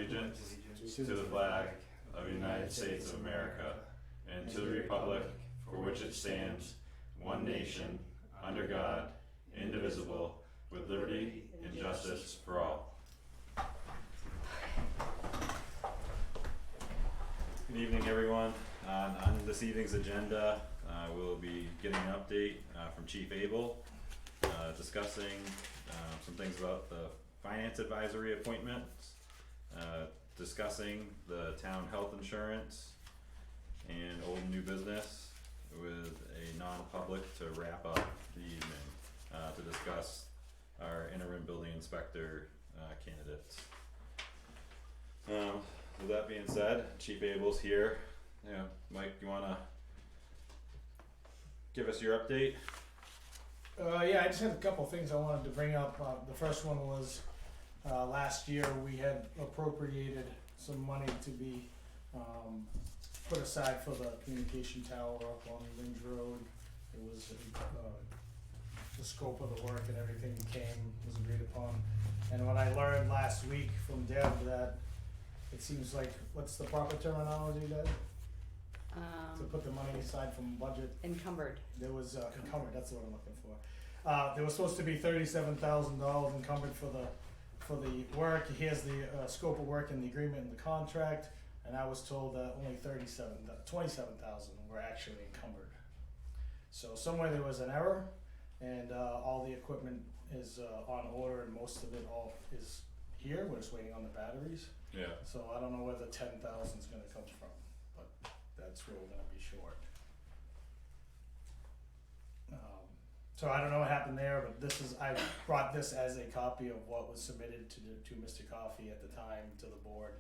allegiance to the flag of the United States of America and to the republic for which it stands, one nation, under God, indivisible, with liberty and justice for all. Good evening, everyone. On this evening's agenda, we'll be getting an update from Chief Abel, discussing some things about the finance advisory appointments, discussing the town health insurance, and old and new business, with a non-public to wrap up the evening, to discuss our interim building inspector candidates. With that being said, Chief Abel's here. Yeah, Mike, you wanna give us your update? Yeah, I just had a couple things I wanted to bring up. The first one was last year we had appropriated some money to be put aside for the communication tower up on Lynch Road. It was the scope of the work and everything was agreed upon. And when I learned last week from Deb that it seems like, what's the proper terminology, Deb? To put the money aside from budget. Encumbered. There was encumbered. That's what I'm looking for. There was supposed to be $37,000 encumbered for the work. Here's the scope of work and the agreement and the contract. And I was told that only 27,000 were actually encumbered. So somewhere there was an error, and all the equipment is on order, and most of it all is here. We're just waiting on the batteries. Yeah. So I don't know where the 10,000 is going to come from, but that's where we're going to be short. So I don't know what happened there, but I brought this as a copy of what was submitted to Mr. Coffey at the time to the board,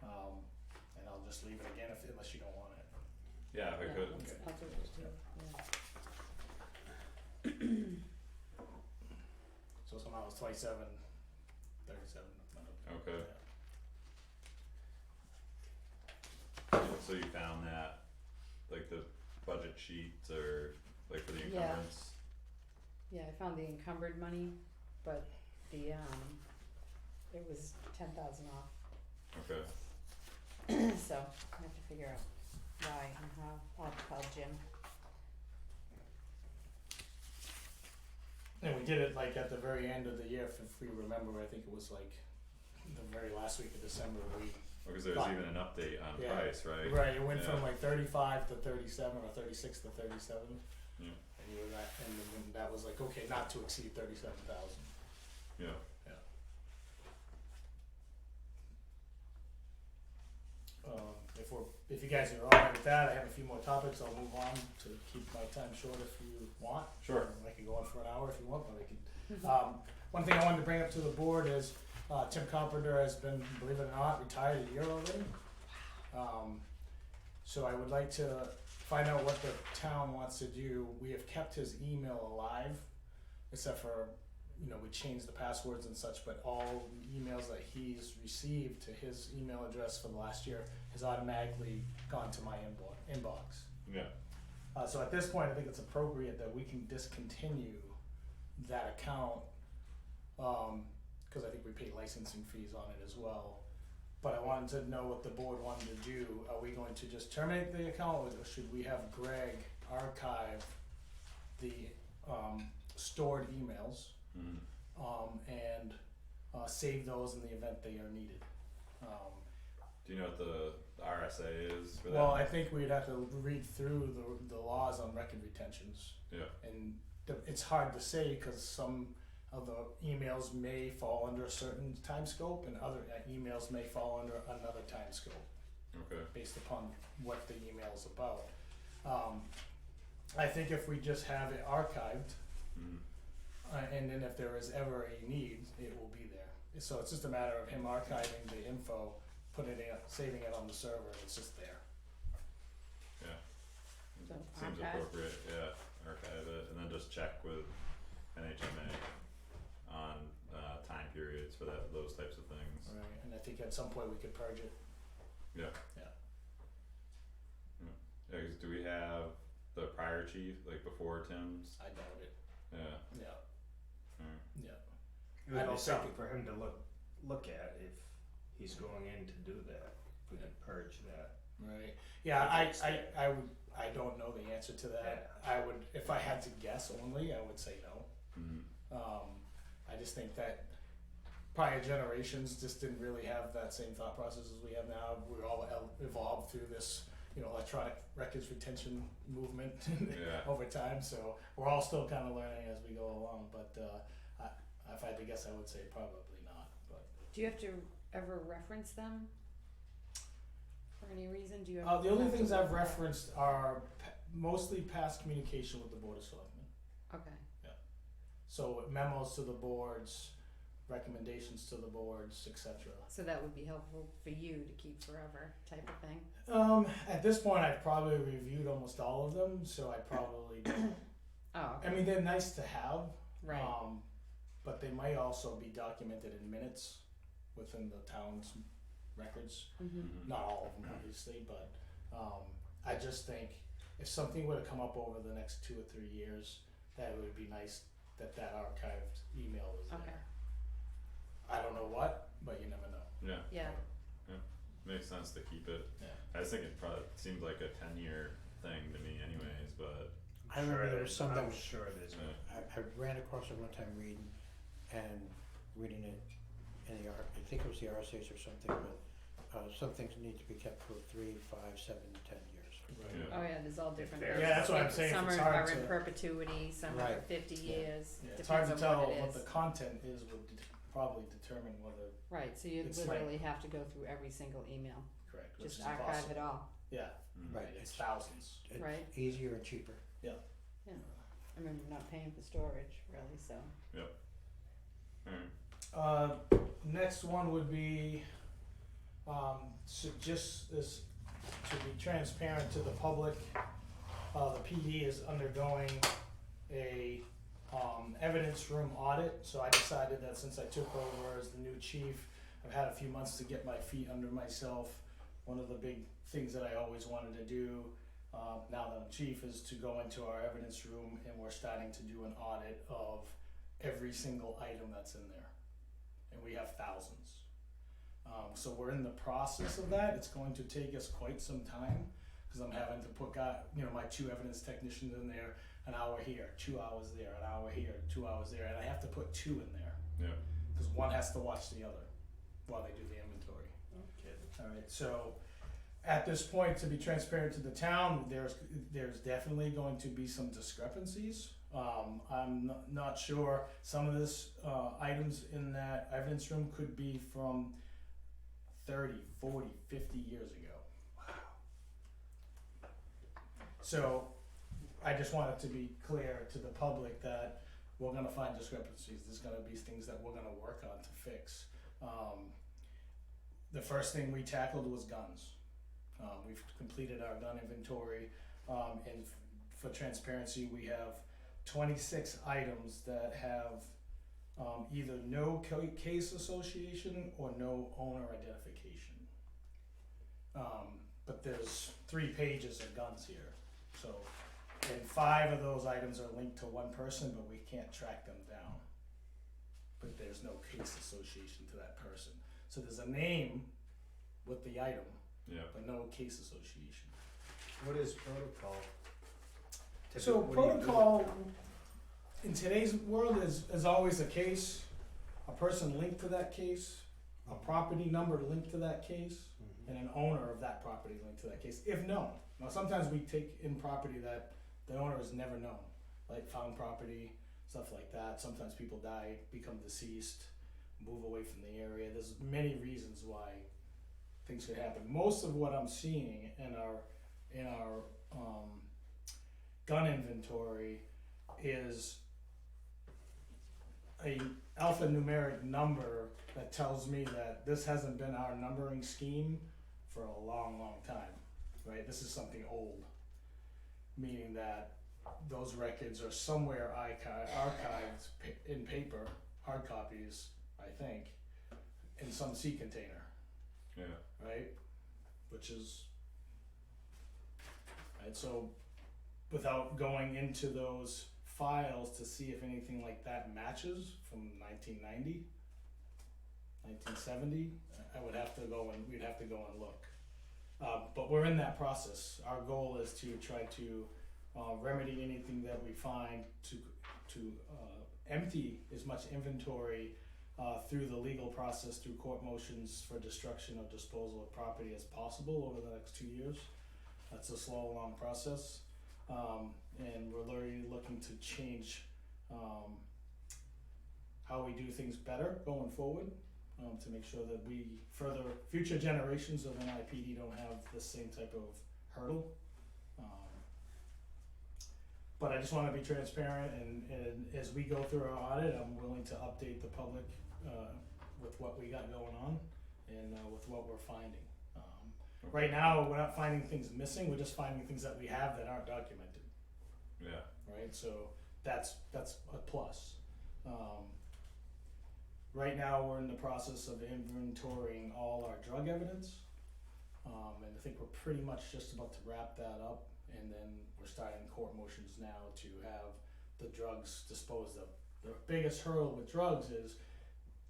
and I'll just leave it again unless you don't want it. Yeah, if I could. Okay. I'll do it too, yeah. So somehow it's 27, 37. Okay. Yeah. So you found that, like the budget sheets or like for the Yeah. encumbrance? Yeah, I found the encumbered money, but the it was 10,000 off. Okay. So I have to figure out why and how. I'll have to call Jim. And we did it like at the very end of the year, if we remember. I think it was like the very last week of December. Because there was even an update on Yeah. price, right? Right, it went Yeah. from like 35 to 37 or 36 to 37. Yeah. And you were that, and then that was like, okay, not to exceed 37,000. Yeah. If you guys are alright with that, I have a few more topics. I'll move on to keep my time short if you want. Sure. I could go on for an hour if you want, but I can. One thing I wanted to bring up to the board is Tim Carpenter has been, believe it or not, retired a year already. So I would like to find out what the town wants to do. We have kept his email alive, except for, we changed the passwords and such, but all the emails that he's received to his email address for the last year has automatically gone to my inbox. Yeah. So at this point, I think it's appropriate that we can discontinue that account, because I think we pay licensing fees on it as well. But I wanted to know what the board wanted to do. Are we going to just terminate the account, or should we have Greg archive the stored emails? And save those in the event they are needed. Do you know what the RSA is for that? Well, I think we'd have to read through the laws on record retentions. Yeah. And it's hard to say because some of the emails may fall under a certain time scope and other emails may fall under another time scope. Okay. Based upon what the email is about. I think if we just have it archived, and then if there is ever a need, it will be there. So it's just a matter of him archiving the info, putting it, saving it on the server, and it's just there. Yeah. So Seems archive? appropriate, yeah, archive it, and then just check with NHMA on time periods for those types of things. Right, and I think at some point we could purge it. Yeah. Yeah. Yeah, 'cause do we have the prior chief, like before Tim's? I doubt it. Yeah. Yeah. Alright. Yeah. It would I be don't something for him to look at if he's going in to do that. We could purge that. Right. Yeah, I don't know the answer to that. I would, if I had to guess only, I would say no. I just think that prior generations just didn't really have that same thought process as we have now. We all evolved through this, electronic records retention movement Yeah. over time. So we're all still kind of learning as we go along. But if I had to guess, I would say probably not. But Do you have to ever reference them for any reason? Do you have the only have to things look I've for- referenced are mostly past communication with the Board of Selectmen. Okay. So memos to the boards, recommendations to the boards, etc. So that would be helpful for you to keep forever, type of thing. At this point, I've probably reviewed almost all of them, so I probably don't. Oh, okay. I mean, they're nice to have, Right. but they might also be documented in minutes within the town's records. Mm-hmm. Not all of them, obviously, but I just think if something were to come up over the next 2 or 3 years, that it would be nice that archived email was there. Okay. I don't know what, but you never know. Yeah. Yeah. Makes sense to keep it. Yeah. I just think it probably seems like a 10-year thing to me anyways, but I remember there was some that I'm was, sure there's. yeah. I ran across it one time reading it in the I think it was the RSA's or something, but some things need to be kept for 3, 5, 7, 10 years. Yeah. Oh yeah, there's all different. Yeah, versions. that's what I'm saying, Some it's are hard in to- perpetuity, some are Right. 50 Yeah. years. Yeah, it's Depends hard to on tell what it what is. the content is would probably determine whether Right, so you it's like- literally have to go through every single email. correct, which Just is archive impossible. it all. Yeah, Right, it's it's thousands. it's Right. easier and cheaper. I remember not paying for storage, really, so. Alright. Next one would be, so just this, to be transparent to the public, the PD is undergoing a, evidence room audit, so I decided that since I took over as the new chief, I've had a few months to get my feet under myself. One of the big things that I always wanted to do, now that I'm chief, is to go into our evidence room, and we're starting to do an audit of every single item that's in there. And we have thousands. So we're in the process of that. It's going to take us quite some time, because I'm having to put my 2 evidence technicians in there, an hour here, 2 hours there, an hour here, 2 hours there, and I have to put 2 in there, Yeah. because one has to watch the other while they do the inventory. Alright, so at this point, to be transparent to the town, there's definitely going to be some discrepancies. I'm not sure, some of this items in that evidence room could be from 30, 40, 50 years ago. So I just wanted to be clear to the public that we're gonna find discrepancies. There's gonna be things that we're gonna work on to fix. The first thing we tackled was guns. We've completed our gun inventory, and for transparency, we have 26 items that have either no case association or no owner identification. But there's 3 pages of guns here. So, and 5 of those items are linked to one person, but we can't track them down. But there's no case association to that person. So there's a name with the item, Yeah. but no case association. What is protocol? So What do you do? protocol in today's world is always a case, a person linked to that case, a property number linked to that case, and an owner of that property linked to that case, if known. Now sometimes we take in property that the owner is never known, like found property, stuff like that. Sometimes people die, become deceased, move away from the area. There's many reasons why things could happen. Most of what I'm seeing in our gun inventory is a alphanumeric number that tells me that this hasn't been our numbering scheme for a long, long time, right? This is something old, meaning that those records are somewhere archived in paper, hard copies, I think, in some sea container, Yeah. right? Which is, right, so without going into those files to see if anything like that matches from 1990, 1970. I would have to go and we'd have to go and look. But we're in that process. Our goal is to try to remedy anything that we find to empty as much inventory through the legal process, through court motions for destruction or disposal of property as possible over the next 2 years. That's a slow, long process, and we're literally looking to change how we do things better going forward, to make sure that future generations of NIPD don't have the same type of hurdle. But I just want to be transparent, and as we go through our audit, I'm willing to update the public with what we got going on and with what we're finding. Right now, we're not finding things missing, we're just finding things that we have that aren't documented, Yeah. right? So that's a plus. Right now, we're in the process of inventorying all our drug evidence, and I think we're pretty much just about to wrap that up, and then we're starting court motions now to have the drugs disposed of. The biggest hurdle with drugs is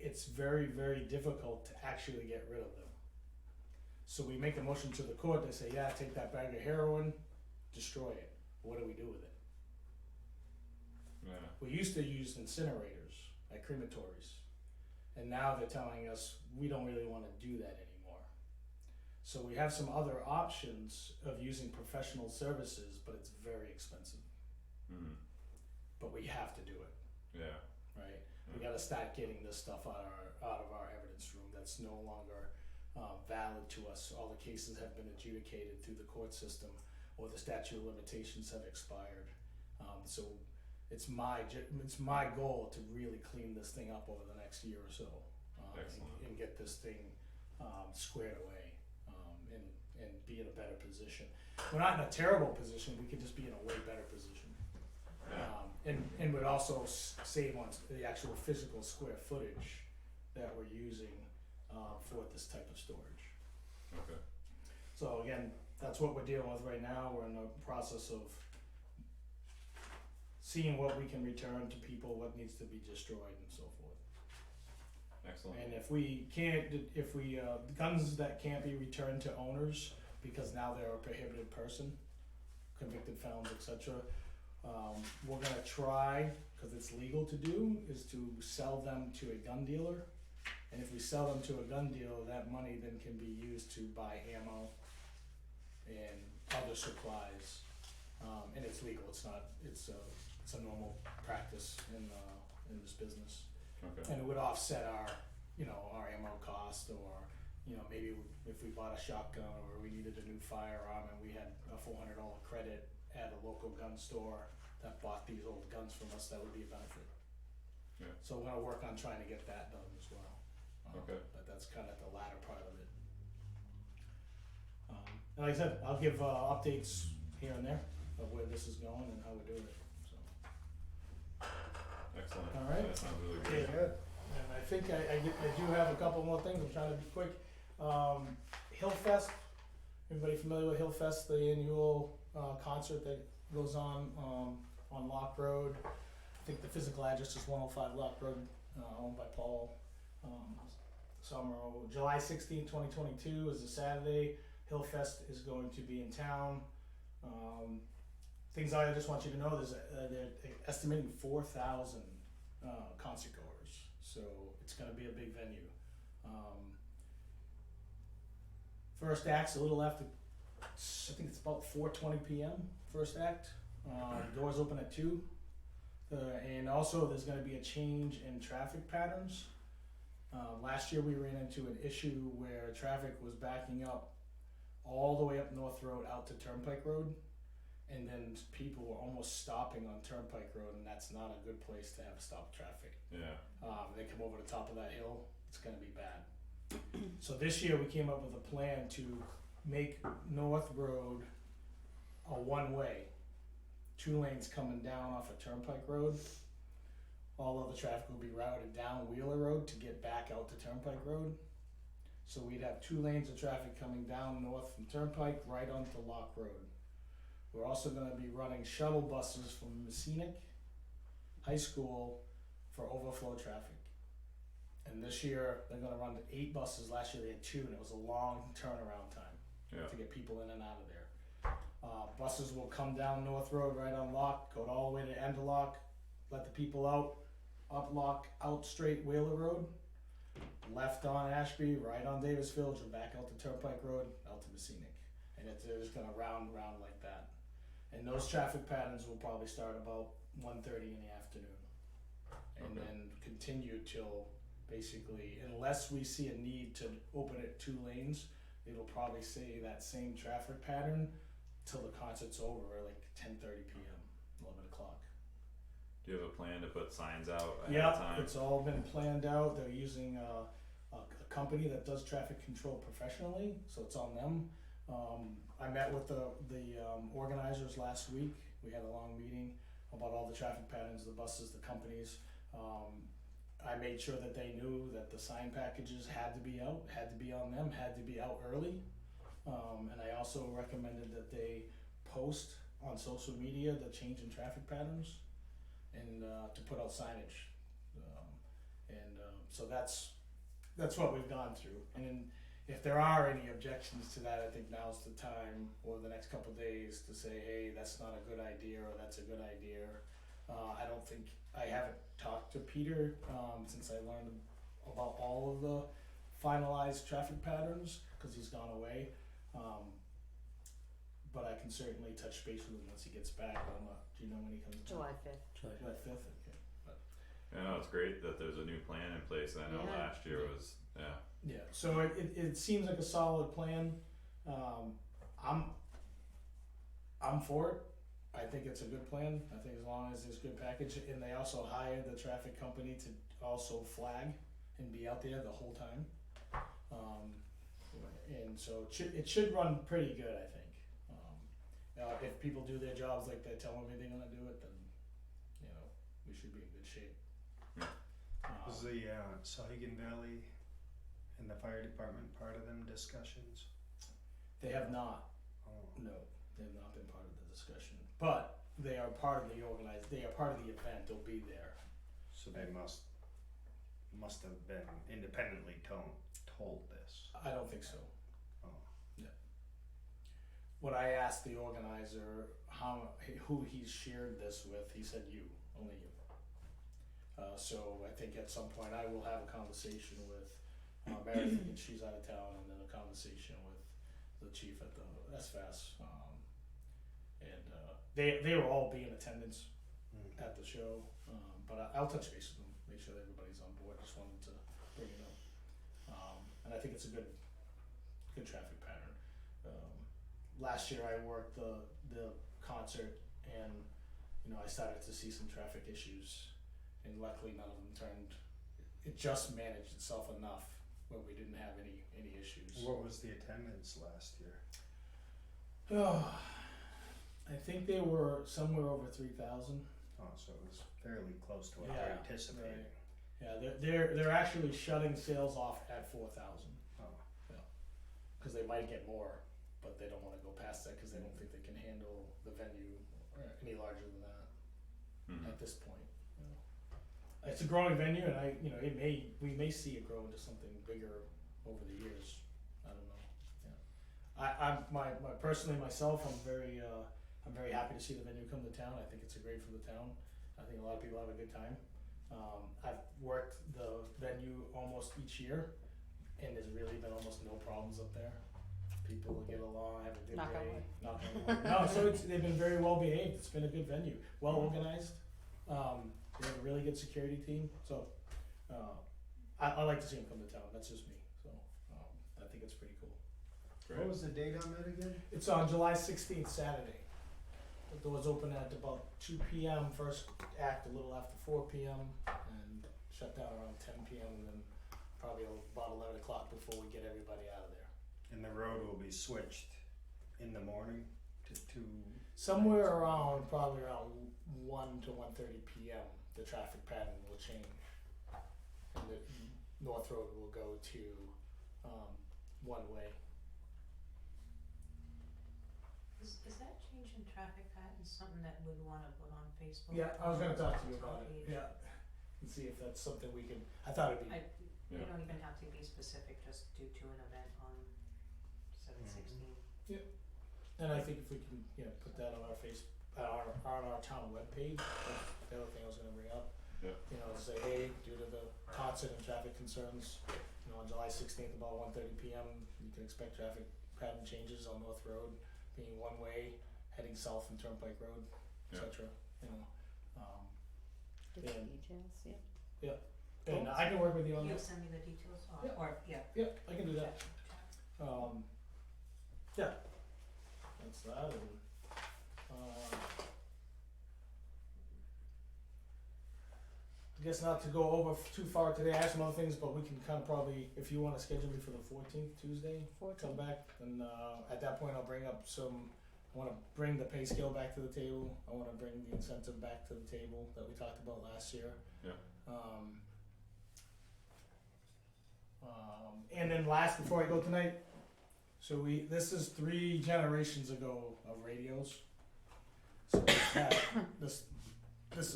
it's very, very difficult to actually get rid of them. So we make a motion to the court, they say, yeah, take that bag of heroin, destroy it. What do we do with it? Yeah. We used to use incinerators at crematories, and now they're telling us we don't really want to do that anymore. So we have some other options of using professional services, but it's very expensive. Mm. But we have to do it, Yeah. right? We got to start getting this stuff out of our evidence room. That's no longer valid to us. All the cases have been adjudicated through the court system, or the statute of limitations have expired. So it's my goal to really clean this thing up over the next year or so, and get this thing squared away, and be in a better position. We're not in a terrible position. We could just be in a way better position. Yeah. And would also save on the actual physical square footage that we're using for this type of storage. Okay. So again, that's what we're dealing with right now. We're in the process of seeing what we can return to people, what needs to be destroyed, and so forth. Excellent. And if we guns that can't be returned to owners because now they're a prohibited person, convicted felons, etc., we're gonna try, because it's legal to do, is to sell them to a gun dealer. And if we sell them to a gun dealer, that money then can be used to buy ammo and other supplies. And it's legal. It's not. It's a normal practice in this business. Okay. And it would offset our ammo cost, or maybe if we bought a shotgun or we needed a new firearm and we had a $400 credit at a local gun store that bought these old guns from us, that would be a benefit. Yeah. So we're gonna work on trying to get that done as well. Okay. But that's kind of the latter part of it. And like I said, I'll give updates here and there of where this is going and how we're doing it. So. Excellent. All right. That sounds really Okay, good. good. And I think I do have a couple more things. I'm trying to be quick. Hillfest. Everybody familiar with Hillfest, the annual concert that goes on Lock Road? I think the physical address is 105 Lock Road, owned by Paul Somro. July 16, 2022 is a Saturday. Hillfest is going to be in town. Things I just want you to know, they're estimating 4,000 concert goers, so it's going to be a big venue. First act's a little after, I think it's about 4:20 p.m. First act. Doors open at 2. And also there's going to be a change in traffic patterns. Last year we ran into an issue where traffic was backing up all the way up North Road out to Turnpike Road, and then people were almost stopping on Turnpike Road, and that's not a good place to have stop traffic. Yeah. They come over the top of that hill, it's gonna be bad. So this year we came up with a plan to make North Road a one-way, 2 lanes coming down off of Turnpike Road. All of the traffic will be routed down Wheeler Road to get back out to Turnpike Road. So we'd have 2 lanes of traffic coming down north from Turnpike right onto Lock Road. We're also going to be running shuttle buses from Messinic High School for overflow traffic. And this year, they're gonna run 8 buses, last year they had 2, and it was a long turnaround time Yeah. to get people in and out of there. Buses will come down North Road right on Lock, go all the way to end of Lock, let the people out, up Lock, out straight Whaler Road, left on Ashby, right on Davis Village, and back out to Turnpike Road, out to Messinic. And they're just gonna round like that. And those traffic patterns will probably start about 1:30 in the afternoon. And Okay. then continue till basically, unless we see a need to open it 2 lanes, it'll probably stay that same traffic pattern till the concert's over, like 10:30 p.m., 11 o'clock. Do you have a plan to put signs out ahead of Yeah, time? it's all been planned out. They're using a company that does traffic control professionally, so it's on them. I met with the organizers last week. We had a long meeting about all the traffic patterns, the buses, the companies. I made sure that they knew that the sign packages had to be out, had to be on them, had to be out early. And I also recommended that they post on social media the change in traffic patterns and to put out signage. So that's what we've gone through. And then if there are any objections to that, I think now's the time over the next couple of days to say, hey, that's not a good idea or that's a good idea. I haven't talked to Peter since I learned about all of the finalized traffic patterns because he's gone away. But I can certainly touch base with him once he gets back. Do you know when he comes back? July 5th. July 5th? Okay. I know it's great that there's a new plan in place. I know Yeah. last year was, yeah. Yeah, so it seems like a solid plan. I'm for it. I think it's a good plan. I think as long as there's good package, and they also hired the traffic company to also flag and be out there the whole time. And so it should run pretty good, I think. If people do their jobs like they're telling me they're gonna do it, then we should be in good shape. Was the Sauhegan Valley and the fire department part of them discussions? They have not. Oh, No, they have not been part of the discussion, but they are part of the they are part of the event, they'll be there. so they must have been independently told this. I don't think so. Oh, When I asked the organizer who he's shared this with, he said only you. So I think at some point I will have a conversation with Meredith, and she's out of town, and then a conversation with the chief at the SFAS. And they will all be in attendance at the show, but I'll touch base with them, make sure that everybody's on board. Just wanted to bring it up, and I think it's a good traffic pattern. Last year I worked the concert, and I started to see some traffic issues, and luckily none of them turned. It just managed itself enough where we didn't have any issues. What was the attendance last year? I think they were somewhere over 3,000. Oh, so it was fairly close to what Yeah, they're anticipating. Right. Yeah, they're actually shutting sales off at 4,000 Oh, because they might get more, but they don't want to go past that because they don't think they can handle the venue any larger than that Mhm. at this point. It's a growing venue, and we may see it grow into something bigger over the years. I don't know. Yeah, personally myself, I'm very happy to see the venue come to town. I think it's great for the town. I think a lot of people have a good time. I've worked the venue almost each year, and there's really been almost no problems up there. People get along, have a good Knock on day. wood. Knock on wood. No, so they've been very well behaved. It's been a good venue, well organized. They have a really good security team, so I like to see them come to town. That's just me. So I think it's pretty cool. what was the date on that again? It's on July 16th, Saturday. The doors open at about 2 p.m. First act a little after 4 p.m. and shut down around 10 p.m. and then probably about 11 o'clock before we get everybody out of there. And the road will be switched in the morning to Somewhere around, probably around 1 to 1:30 p.m. the traffic pattern will change. And the North Road will go to one way. Is that change in traffic pattern something that we'd wanna put on Facebook? Yeah, I was gonna talk to you about it, Page? yeah, and see if that's something we can, I thought it'd be You Yeah. don't even have to be specific, just due to an event on 7/16. And I think if we can, put that on our on our town webpage, that's the other thing I was gonna bring up. Yeah. Say, hey, due to the concert and traffic concerns, on July 16th about 1:30 p.m., you can expect traffic pattern changes on North Road, being one way, heading south from Turnpike Road, Yeah. etc. Get the And- details, yeah. And I can work with you on You'll that. send me the details, Yeah. or, yeah. Yeah, I can do that. check. Yeah, that's that, and I guess not to go over too far today. I have some other things, but we can kind of probably, if you want to schedule me for the 14th Tuesday, come 14. back, and at that point I'll bring up I want to bring the pay scale back to the table. I want to bring the incentive back to the table that we talked about last year. Yeah. And then last, before I go tonight, so this is 3 generations ago of radios. So we have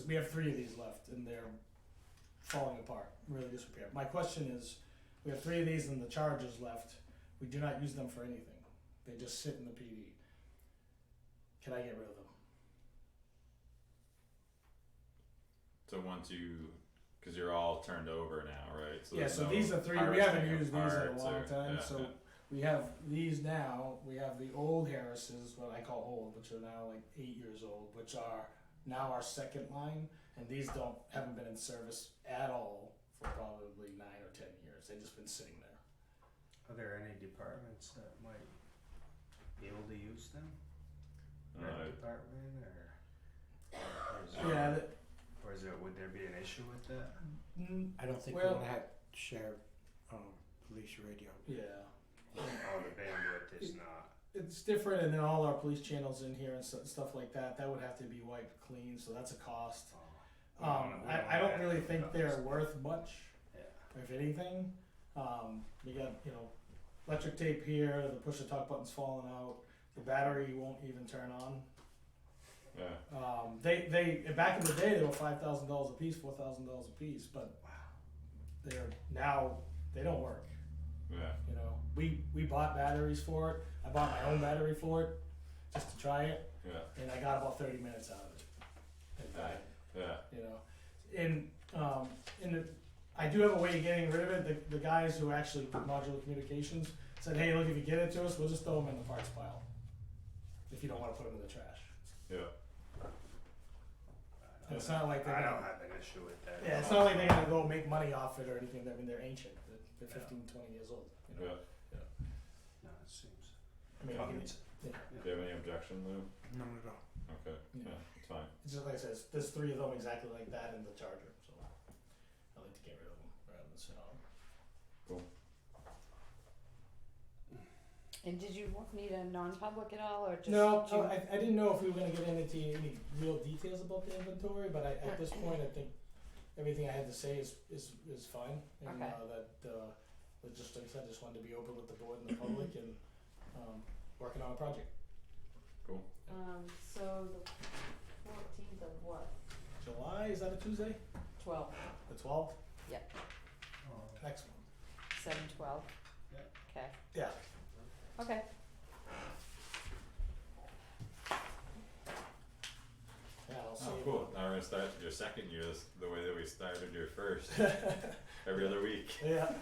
we have 3 of these left, and they're falling apart, really disrepair. My question is, we have 3 of these and the chargers left. We do not use them for anything. They just sit in the PD. Can I get rid of them? So once cause you're all turned over now, right? So Yeah, there's so no these are 3, we haven't harvesting of used these in a parts long or- time, yeah, so yeah. we have these now. We have the old Harris's, what I call old, which are now like 8 years old, which are now our second line, and these haven't been in service at all for probably 9 or 10 years. They've just been sitting there. Are there any departments that might be able to use them? Rec department Yeah, or would there be an issue with that? I don't think Well- we're gonna have share, police radio. yeah. Oh, the bandwidth is not. It's different, and then all our police channels in here and stuff like that. That would have to be wiped clean, so that's a cost. We don't I don't have really to think do they're those. worth much, Yeah. if anything. We got electric tape here. The push to talk button's falling out. The battery won't even turn on. Yeah. They back in the day they were $5,000 a piece, $4,000 a piece, but they don't work. Yeah. We bought batteries for it. I bought my own battery for it just to try it, Yeah. and I got about 30 minutes out of it. It died. Yeah. And I do have a way of getting rid of it. The guys who actually do modular communications said, hey, look, if you get it to us, we'll just throw them in the parts pile if you don't want to put them in the trash. Yeah. And it's not like they're I gonna, don't have an issue with that. yeah, it's not like they're gonna go make money off it or anything. I mean, they're ancient. They're 15, 20 years old. Yeah. No, it seems. I mean, Comments? Do you have any objection, Lou? None at all. Okay. Yeah. Yeah, it's fine. it's just like I said, there's 3 of them exactly like that in the charger. So I like to get rid of them rather than sit on them. And did you need a non-public at all, or just? No, do you- I didn't know if we were gonna get into any real details about the inventory, but at this point, I think everything I had to say is fine. And Okay. that just like I said, just wanted to be open with the board and the public and working on a project. So the 14th of what? July, is that a Tuesday? 12, The 12th? Oh, Next month. 7/12. Yeah. Okay. Yeah. Okay. Yeah, I'll see. Oh, cool. Now we're gonna start your second year the way that we started your first. Every other week. Yeah.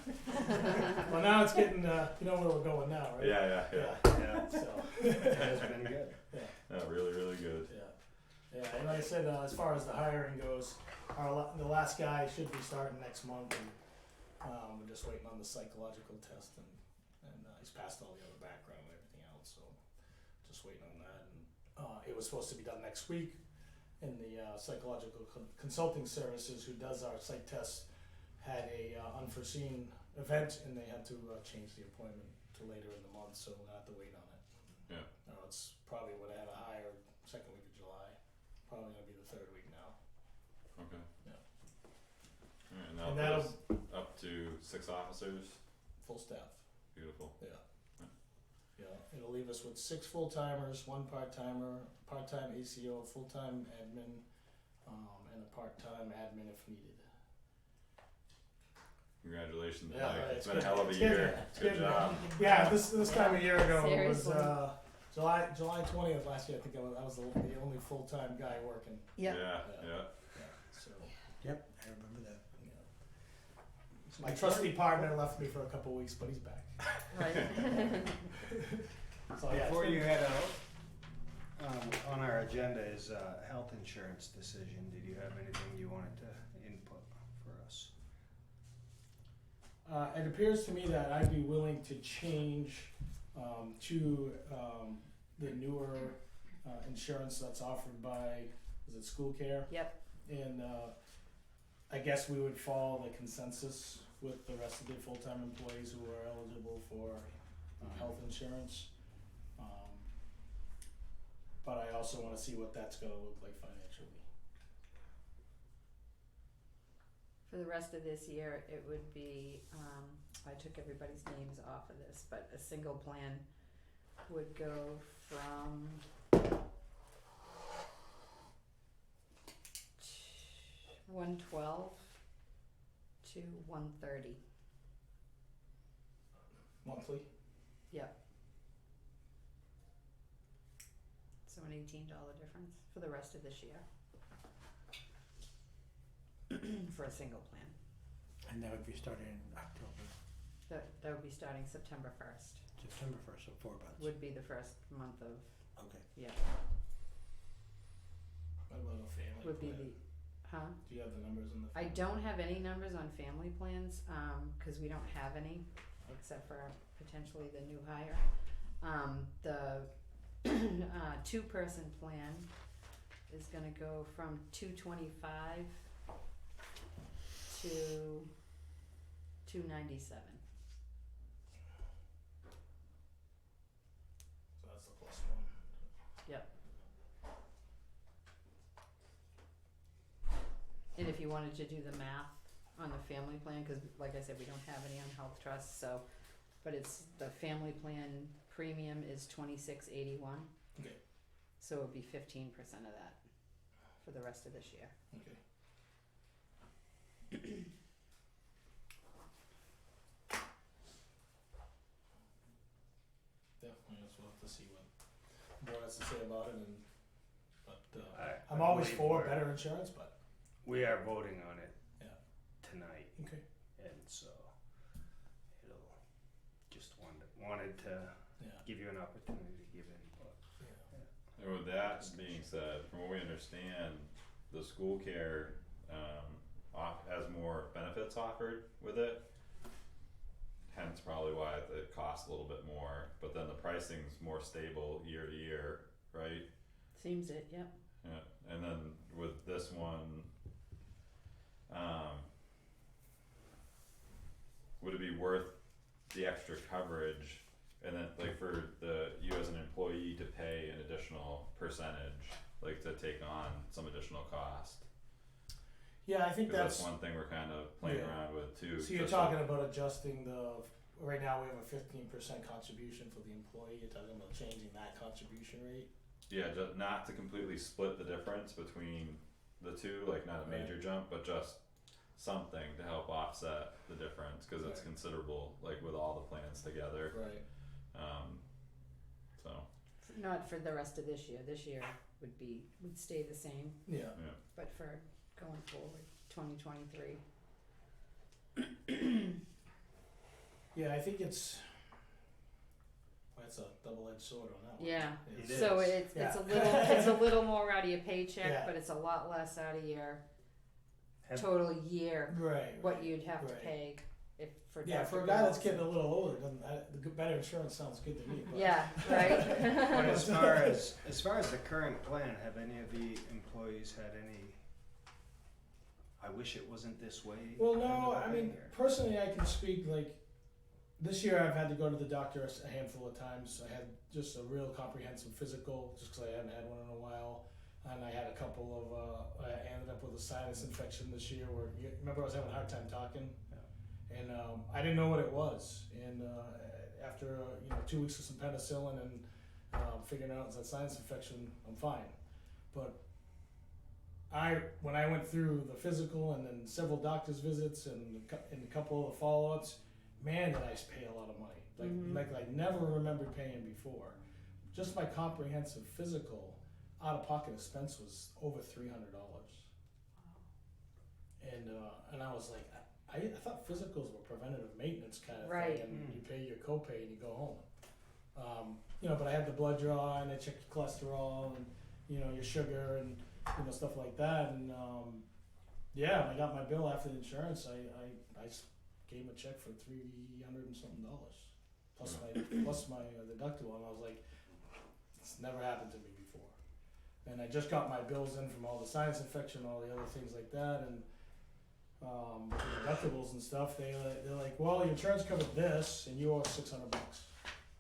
Well, now it's getting, you know where we're going now, right? Yeah. yeah, So, it's been good. Yeah, really, really good. yeah. Yeah, and like I said, as far as the hiring goes, the last guy should be starting next month, and we're just waiting on the psychological test, and he's passed all the other background and everything else, so just waiting on that. And it was supposed to be done next week, and the psychological consulting services who does our site tests had a unforeseen event, and they had to change the appointment to later in the month, so we'll have to wait on it. Yeah. It's probably would have had a higher second week of July. Probably gonna be the 3rd week now. Okay. Yeah. Alright, And now that'll put us up to 6 officers. full staff. Beautiful. Yeah, it'll leave us with 6 full-timers, 1 part-timer, part-time ACO, full-time admin, and a part-time admin if needed. Congratulations, Yeah, Mike. right, It's it's been a good. hell of a It's year. good. It's good Good. job. Yeah, this time a year ago it was Seriously. July 20th last year. I think I was the only full time guy working. Yeah, Yeah. yeah. Yeah, so Yep, I remember that. my trusty partner left me for a couple weeks, but he's back. Right. So yeah, Before it's you been- head out, on our agenda is a health insurance decision. Did you have anything you wanted to input for us? It appears to me that I'd be willing to change to the newer insurance that's offered by, is it School Care? Yep. And I guess we would follow the consensus with the rest of the full-time employees who are eligible for health insurance. But I also wanna see what that's gonna look like financially. For the rest of this year, it would be, I took everybody's names off of this, but a single plan would go from 112 to 130. Monthly? Yep. So an $18 difference for the rest of this year. For a single plan. And that would be starting in October, That would be starting September 1st, September 1st, so 4 months. would be the first month of, Okay. yeah, What about a family would be plan? huh? Do you have the numbers in the? I don't have any numbers on family plans, cause we don't have any, except for potentially the new hire. The two-person plan is gonna go from $225 to $297. So that's the plus one. Yep. And if you wanted to do the math on the family plan, cause like I said, we don't have any on health trust, so, but it's, the family plan premium is $26.81. Okay. So it would be 15% of that for the rest of this year. Okay. Yeah, I guess we'll have to see what the board has to say about it but I'm always believe for we're- better insurance, but We are voting on it Yeah. tonight, okay. and so it'll just wanted to Yeah. give you an opportunity to give input. Yeah. And with that being said, from what we understand, the school care has more benefits offered with it. Hence probably why it costs a little bit more, but then the pricing's more stable year to year, right? Seems it, yep. Yeah, and then with this one, would it be worth the extra coverage and then like for you as an employee to pay an additional percentage, like to take on some additional cost? Yeah, I think Cause that's that's, one thing we're kind of playing Yeah. around with too. so you're just talking about adjusting right now we have a 15% contribution for the employee, you're talking about changing that contribution rate? Yeah, just not to completely split the difference between the two, like not a major jump, but just something to help offset the difference, cause it's Right. considerable, like with all the plans together, Right. so, Not for the rest of this year. This year would stay the same, Yeah. yeah. but for going forward, 2023. Yeah, I think it's a double-edged sword on that one. Yeah. It So is. it's Yeah. it's a little more out of your paycheck, Yeah. but it's a lot less out of your Have- total year, Right. what you'd have to Right. pay if for Yeah, Dr. for a guy that's Bills. getting a little older, the better insurance sounds good to me. But Yeah, right. But as far as the current plan, have any of the employees had any? I wish it wasn't this way. Well, kind no, of a I thing, mean, or- personally, I can speak like this year. I've had to go to the doctor a handful of times. I had just a real comprehensive physical, just because I hadn't had one in a while, and I had a couple of. I ended up with a sinus infection this year. Where remember I was having a hard time talking, and I didn't know what it was. And after 2 weeks of some penicillin and figuring out it's a sinus infection, I'm fine. But when I went through the physical and then several doctor's visits and a couple of the follow-ups, man, did I pay a lot of money. Like I never remembered paying before. Just my comprehensive physical out-of-pocket expense was over $300. And I was like, I thought physicals were preventative maintenance kind of Right. thing, and you pay your copay and you go home. But I had the blood draw and they checked your cholesterol and your sugar and stuff like that. And when I got my bill after the insurance, I gave him a check for $300 and something plus my deductible, and I was like, it's never happened to me before. And I just got my bills in from all the sinus infection, all the other things like that, and the deductibles and stuff. They're like, well, your insurance covered this, and you owe us $600.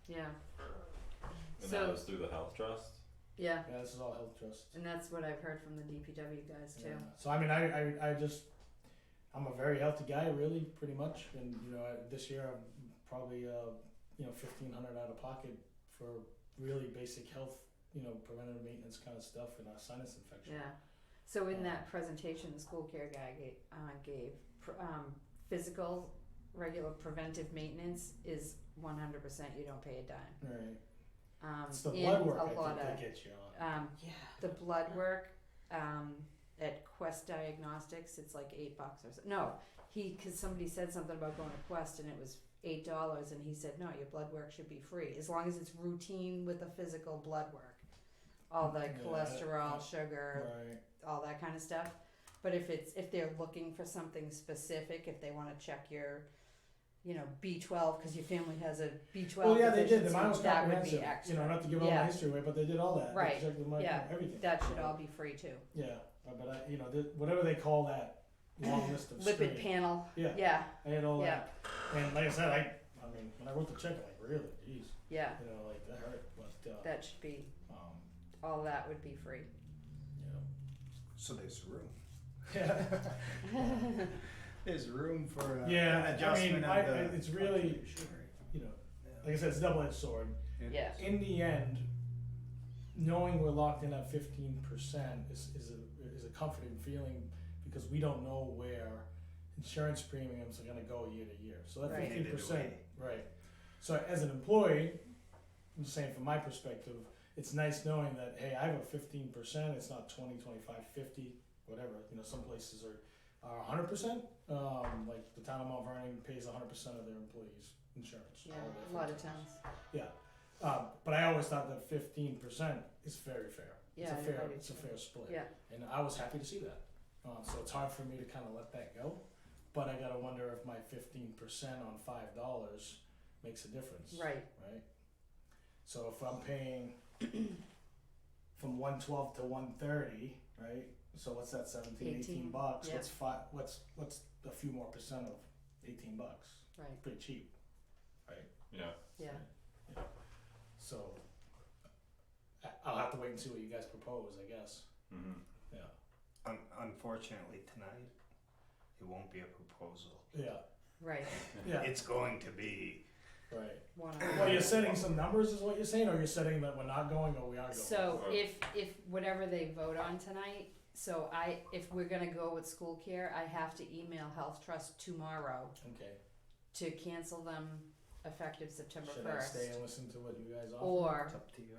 Yeah. And So- that was through the health trust? Yeah. Yeah, this is all health trust. And that's what I've heard from the DPW guys too. Yeah. So I mean, I'm a very healthy guy, really, pretty much. And this year I'm probably $1,500 out of pocket for really basic health, preventative maintenance kind of stuff and a sinus infection. Yeah. So in that presentation, the school care guy gave physical, regular preventive maintenance is 100%. You don't pay a dime. Right. It's the And blood work a I lot think of that gets you on. the blood work at Quest Diagnostics, it's like $8 or so. No, because somebody said something about going to Quest and it was $8, and he said no, your blood work should be free as long as it's routine with the physical blood work, all the cholesterol, sugar, Right. all that kind of stuff. But if they're looking for something specific, if they want to check your B12 because your family has a B12 Well, yeah, they did. deficiency, Mine was that would comprehensive. be extra. Not to give all my history away, but they did all that. Right. They checked my, Yeah. everything. That should all be free too. Yeah, but whatever they call that long list of Lipid screening. panel. Yeah. Yeah. I had all Yeah. that. And like I said, I mean, when I wrote the check, I'm like, really? Jeez. Yeah. Like that hurt. But, That should be, um, all that would be free. So there's room. Yeah. There's room for Yeah, an I adjustment mean, of the it's really, contribution rate. like I said, it's a double-edged sword. Yeah. In the end, knowing we're locked in at 15% is a comforting feeling because we don't know where insurance premiums are going to go year to year. So that Right. 15%, right? So as an employee, I'm just saying from my perspective, it's nice knowing that hey, I have a 15%. It's not 20, 25, 50, whatever. Some places are 100%. Like the town of Mount Vernon pays 100% of their employees' insurance. Yeah. all their A lot of full-time. towns. But I always thought that 15% is very fair. Yeah, I do It's a too. fair split. Yeah. And I was happy to see that. So it's hard for me to kind of let that go. But I gotta wonder if my 15% on $5 makes a difference. Right. Right. So if I'm paying from 112 to 130, right? So what's that? 18 18, bucks. yeah. What's a few more percent of $18? Right. Pretty cheap. Yeah. Yeah. So I'll have to wait and see what you guys propose, I guess. Mm-hmm. Yeah. Unfortunately, tonight, it won't be a proposal. Yeah. Right. Yeah. It's going to be, Right. One Well, you're setting some numbers, is what you're saying, or you're setting that we're not going or we are going? So Or- if whatever they vote on tonight, so if we're gonna go with school care, I have to email Health Trust tomorrow Okay. to cancel them effective September Should I 1st. stay and listen to what you guys offer? Or it's up to you.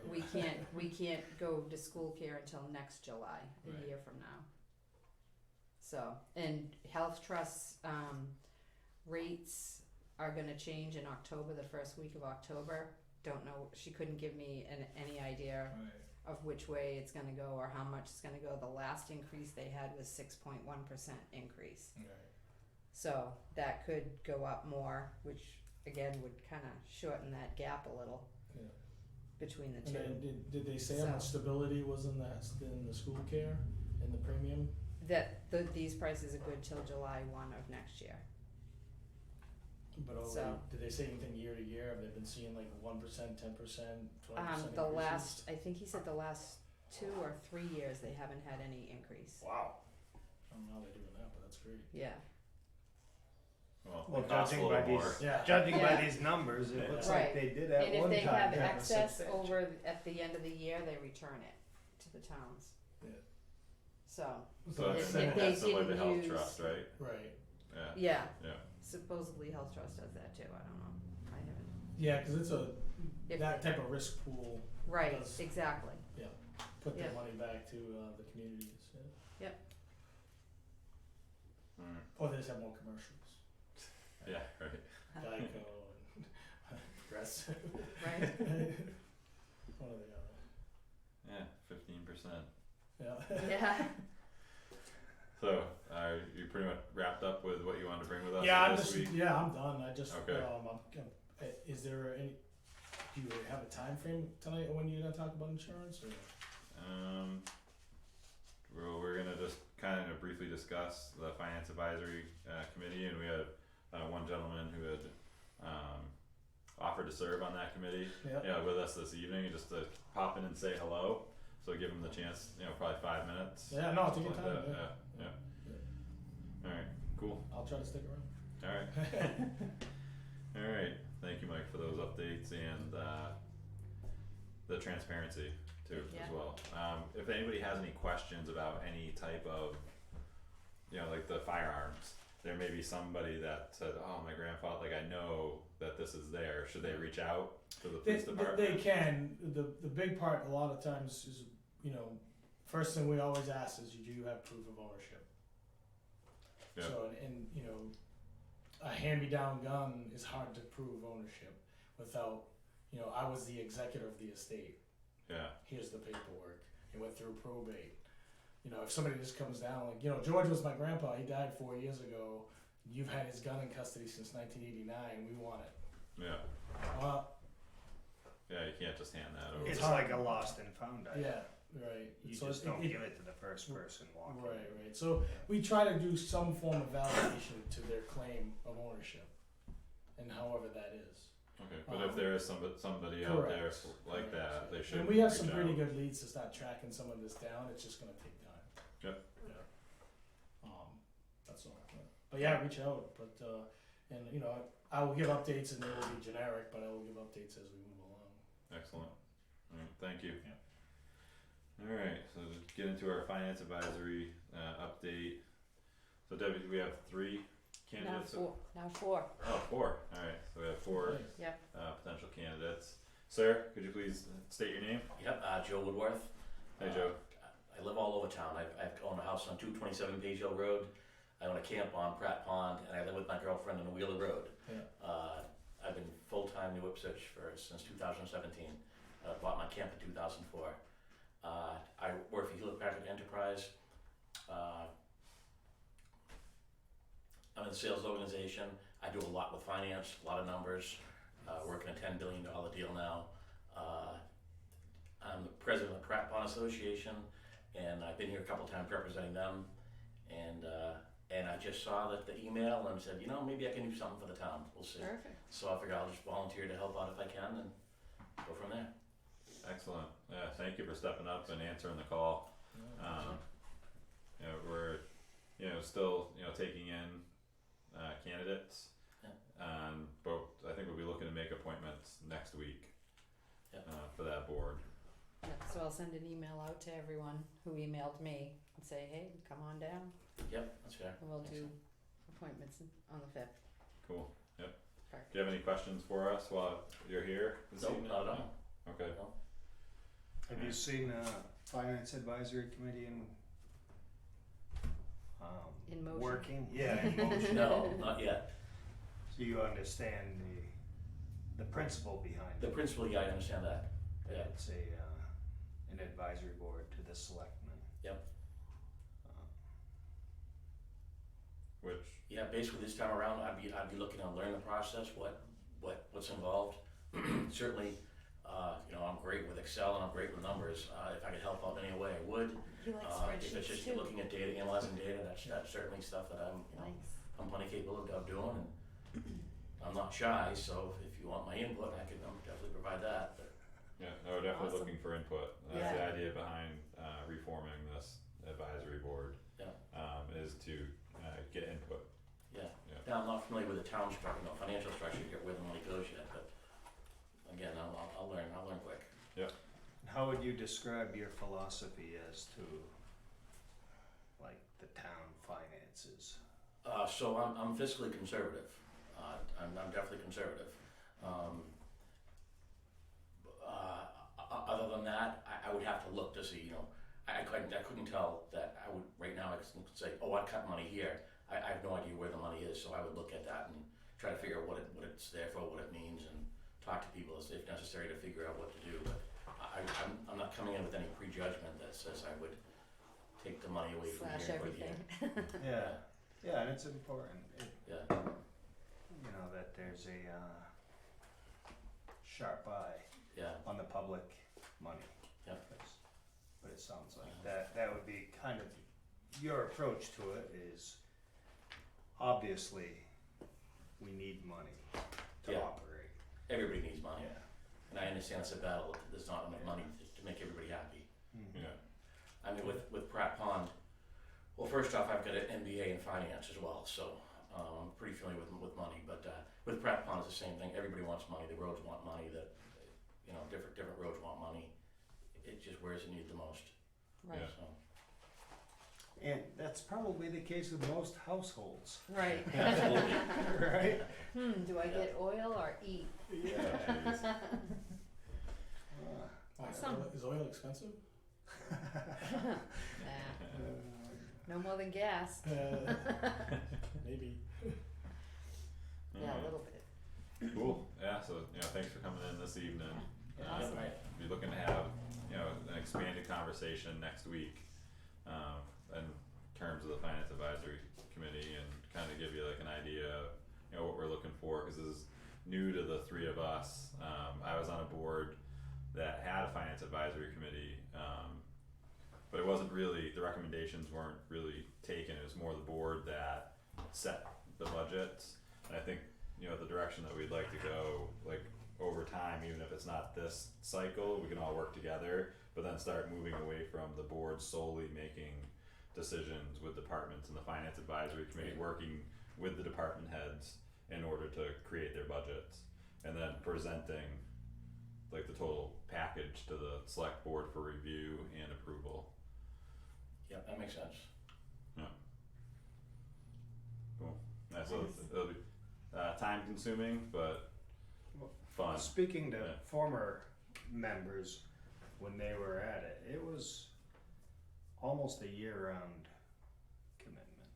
we can't go to school care until next July, a Right. year from now. So, and Health Trust's rates are gonna change in October, the first week of October. Don't know, she couldn't give me any idea Right. of which way it's gonna go or how much it's gonna go. The last increase they had was 6.1% increase. Right. So that could go up more, which again would kinda shorten that gap a little Yeah. between the And two. then did they say how much So- stability was in the school care and the premium? That these prices are good till July 1 of next year. But already, So- did they say anything year to year? Have they been seeing like 1%, 10%, 20% The increases? last, I think he said the last 2 or 3 years they haven't had any increase. Wow. I don't know how they're doing that, but that's great. Yeah. Well, it costs a judging little by more. these, Yeah. judging by Yeah. these numbers, it Yeah. looks Right. like they did at And if one they time have have a excess substantial- over at the end of the year, they return it to the towns. Yeah. So, So If- it's if they that's like the didn't health use- trust, right? Right, Yeah, yeah, yeah, supposedly Health Trust does that too, I don't know, I haven't. yeah, cause it's a, If that they- type of risk pool, Right, does- exactly, put Yeah. their money back to, the communities, yeah. alright, Or they just have more commercials, yeah, right, Geico and Progressive, right? one or the other, yeah, 15%. yeah. Yeah, So, you pretty much wrapped up with what you wanted to bring with us Yeah, I'm this just, week? yeah, I'm done, I just, Okay. is there any, do you have a time frame tonight when you're gonna talk about insurance, or? Well, we're gonna just kind of briefly discuss the finance advisory committee, and we had one gentleman who had offered to serve on that committee. Yeah, With us this evening, just to pop in and say hello. So give him the chance, probably 5 minutes. yeah, no, take your something like time, that, All right, cool. I'll try to stick around. All right. All right. Thank you, Mike, for those updates and the transparency too Yeah. as well. If anybody has any questions about any type of, like the firearms, there may be somebody that said, "Oh, my grandfather, like I know that this is there." Should they reach out to the police department? They can, the big part a lot of times is, first thing we always ask is, do you have proof of ownership? Yeah. So, and, a hand-me-down gun is hard to prove ownership without, I was the executor of the estate, Yeah. here's the paperwork, it went through probate. If somebody just comes down, like, George was my grandpa, he died 4 years ago, you've had his gun in custody since 1989, we want it. Yeah. Yeah. You can't just hand that over. It's hard. like a lost and found item. Yeah, right. You So just it- don't it- give it to the first person walking. Right. So we try to do some form of validation to their claim of ownership, and however that is. Okay. But if there is somebody out there Correct. like that, they should. And we have reach some pretty out. good leads to start tracking some of this down. It's just gonna take time. Yep. Yeah. That's all. But yeah, reach out. But and I will give updates, and they will be generic, but I will give updates as we move along. Excellent. All right, thank you. Yeah. All right, so to get into our finance advisory update. So Debbie, we have 3 now candidates. now 4, Oh, 4. All right, so we have 4 Nice. yep, potential candidates. Sir, could you please state your name? Yep, Joe Woodworth. Hey, Joe. I live all over town. I own a house on 227 Page Hill Road. I own a camp on Pratt Pond, and I live with my girlfriend on Wheeler Road. Yeah. I've been full-time New Ipswich since 2017. I bought my camp in 2004. I work for Hewlett Packard Enterprise. I'm in the sales organization. I do a lot with finance, a lot of numbers. Working a $10 billion deal now. I'm the president of the Pratt Pond Association, and I've been here a couple times representing them. And I just saw the email and said, maybe I can do something for the town. We'll see. perfect. So I figure I'll just volunteer to help out if I can and go from there. Excellent. Yeah, thank you for stepping up and answering the call. We're still taking in candidates. Yeah. But I think we'll be looking to make appointments next week. Yeah. For that board. Yep, so I'll send an email out to everyone who emailed me and say, hey, come on down, Yep, that's fair. and we'll do Excellent. appointments on the 5th. Cool. Yep. Perfect. Do you have any questions for us while you're here this Nope, evening? not at all. Okay. No. Have you seen Finance Advisory Committee In motion. working? Yeah, in motion. No, not yet. So you understand the principle behind The it. principal, yeah, I understand that. Yeah. It's an advisory board to the selectmen. Yep. Which Yeah, basically this time around, I'd be looking to learn the process, what's involved. Certainly, I'm great with Excel and I'm great with numbers. If I could help out in any way, I would. He likes If it's spreadsheets just too. looking at data, analyzing data, that's certainly stuff that Nice. I'm plenty capable of doing, and I'm not shy. So if you want my input, I'm definitely provide that. But we're definitely Awesome. looking for input. That's Yeah. the idea behind reforming this advisory board. Yeah. Is to get input. now I'm not familiar with the town structure, financial structure yet, where the money goes yet. But again, I'll learn. I'll learn quick. How would you describe your philosophy as to the town finances? So I'm fiscally conservative. I'm definitely conservative. Other than that, I would have to look to see, I couldn't tell that I would, right now I can say, oh, I cut money here. I have no idea where the money is, so I would look at that and try to figure out what it's there for, what it means, and talk to people if necessary to figure out what to do. But I'm not coming in with any prejudgment that says I would take the money away from Slash here and put it everything. here. Yeah, and it's important, Yeah. that there's a sharp eye Yeah. on the public money. Yeah. But it sounds like that would be kind of your approach to it is obviously we need money to Yeah. operate. Everybody needs money. Yeah. And I understand it's a battle. There's not enough money to make everybody happy. Mm-hmm. Yeah. I mean, with Pratt Pond, well, first off, I've got an MBA in finance as well, so I'm pretty familiar with money. But with Pratt Pond, it's the same thing. Everybody wants money. The roads want money. Different roads want money. It just where's it needed the most. Right, Yeah. So And that's probably the case with most households. right. absolutely. Right? Do I get oil or eat? Yeah. Awesome. Is oil expensive? Nah, no more than gas. Maybe. Yeah, a little bit. Cool, yeah, so, thanks for coming in this evening. Awesome. Be looking to have, an expanded conversation next week, in terms of the Finance Advisory Committee and kind of give you like an idea of, what we're looking for, cause this is new to the three of us. I was on a board that had a Finance Advisory Committee, but it wasn't really, the recommendations weren't really taken, it was more the board that set the budgets. And I think, the direction that we'd like to go, like over time, even if it's not this cycle, we can all work together, but then start moving away from the board solely making decisions with departments and the Finance Advisory Committee working with the department heads in order to create their budgets, and then presenting like the total package to the select board for review and approval. Yeah, that makes sense. Cool. Yeah, so Nice. it'll be time consuming, but fun. Speaking to Yeah. former members, when they were at it, it was almost a year-round commitment,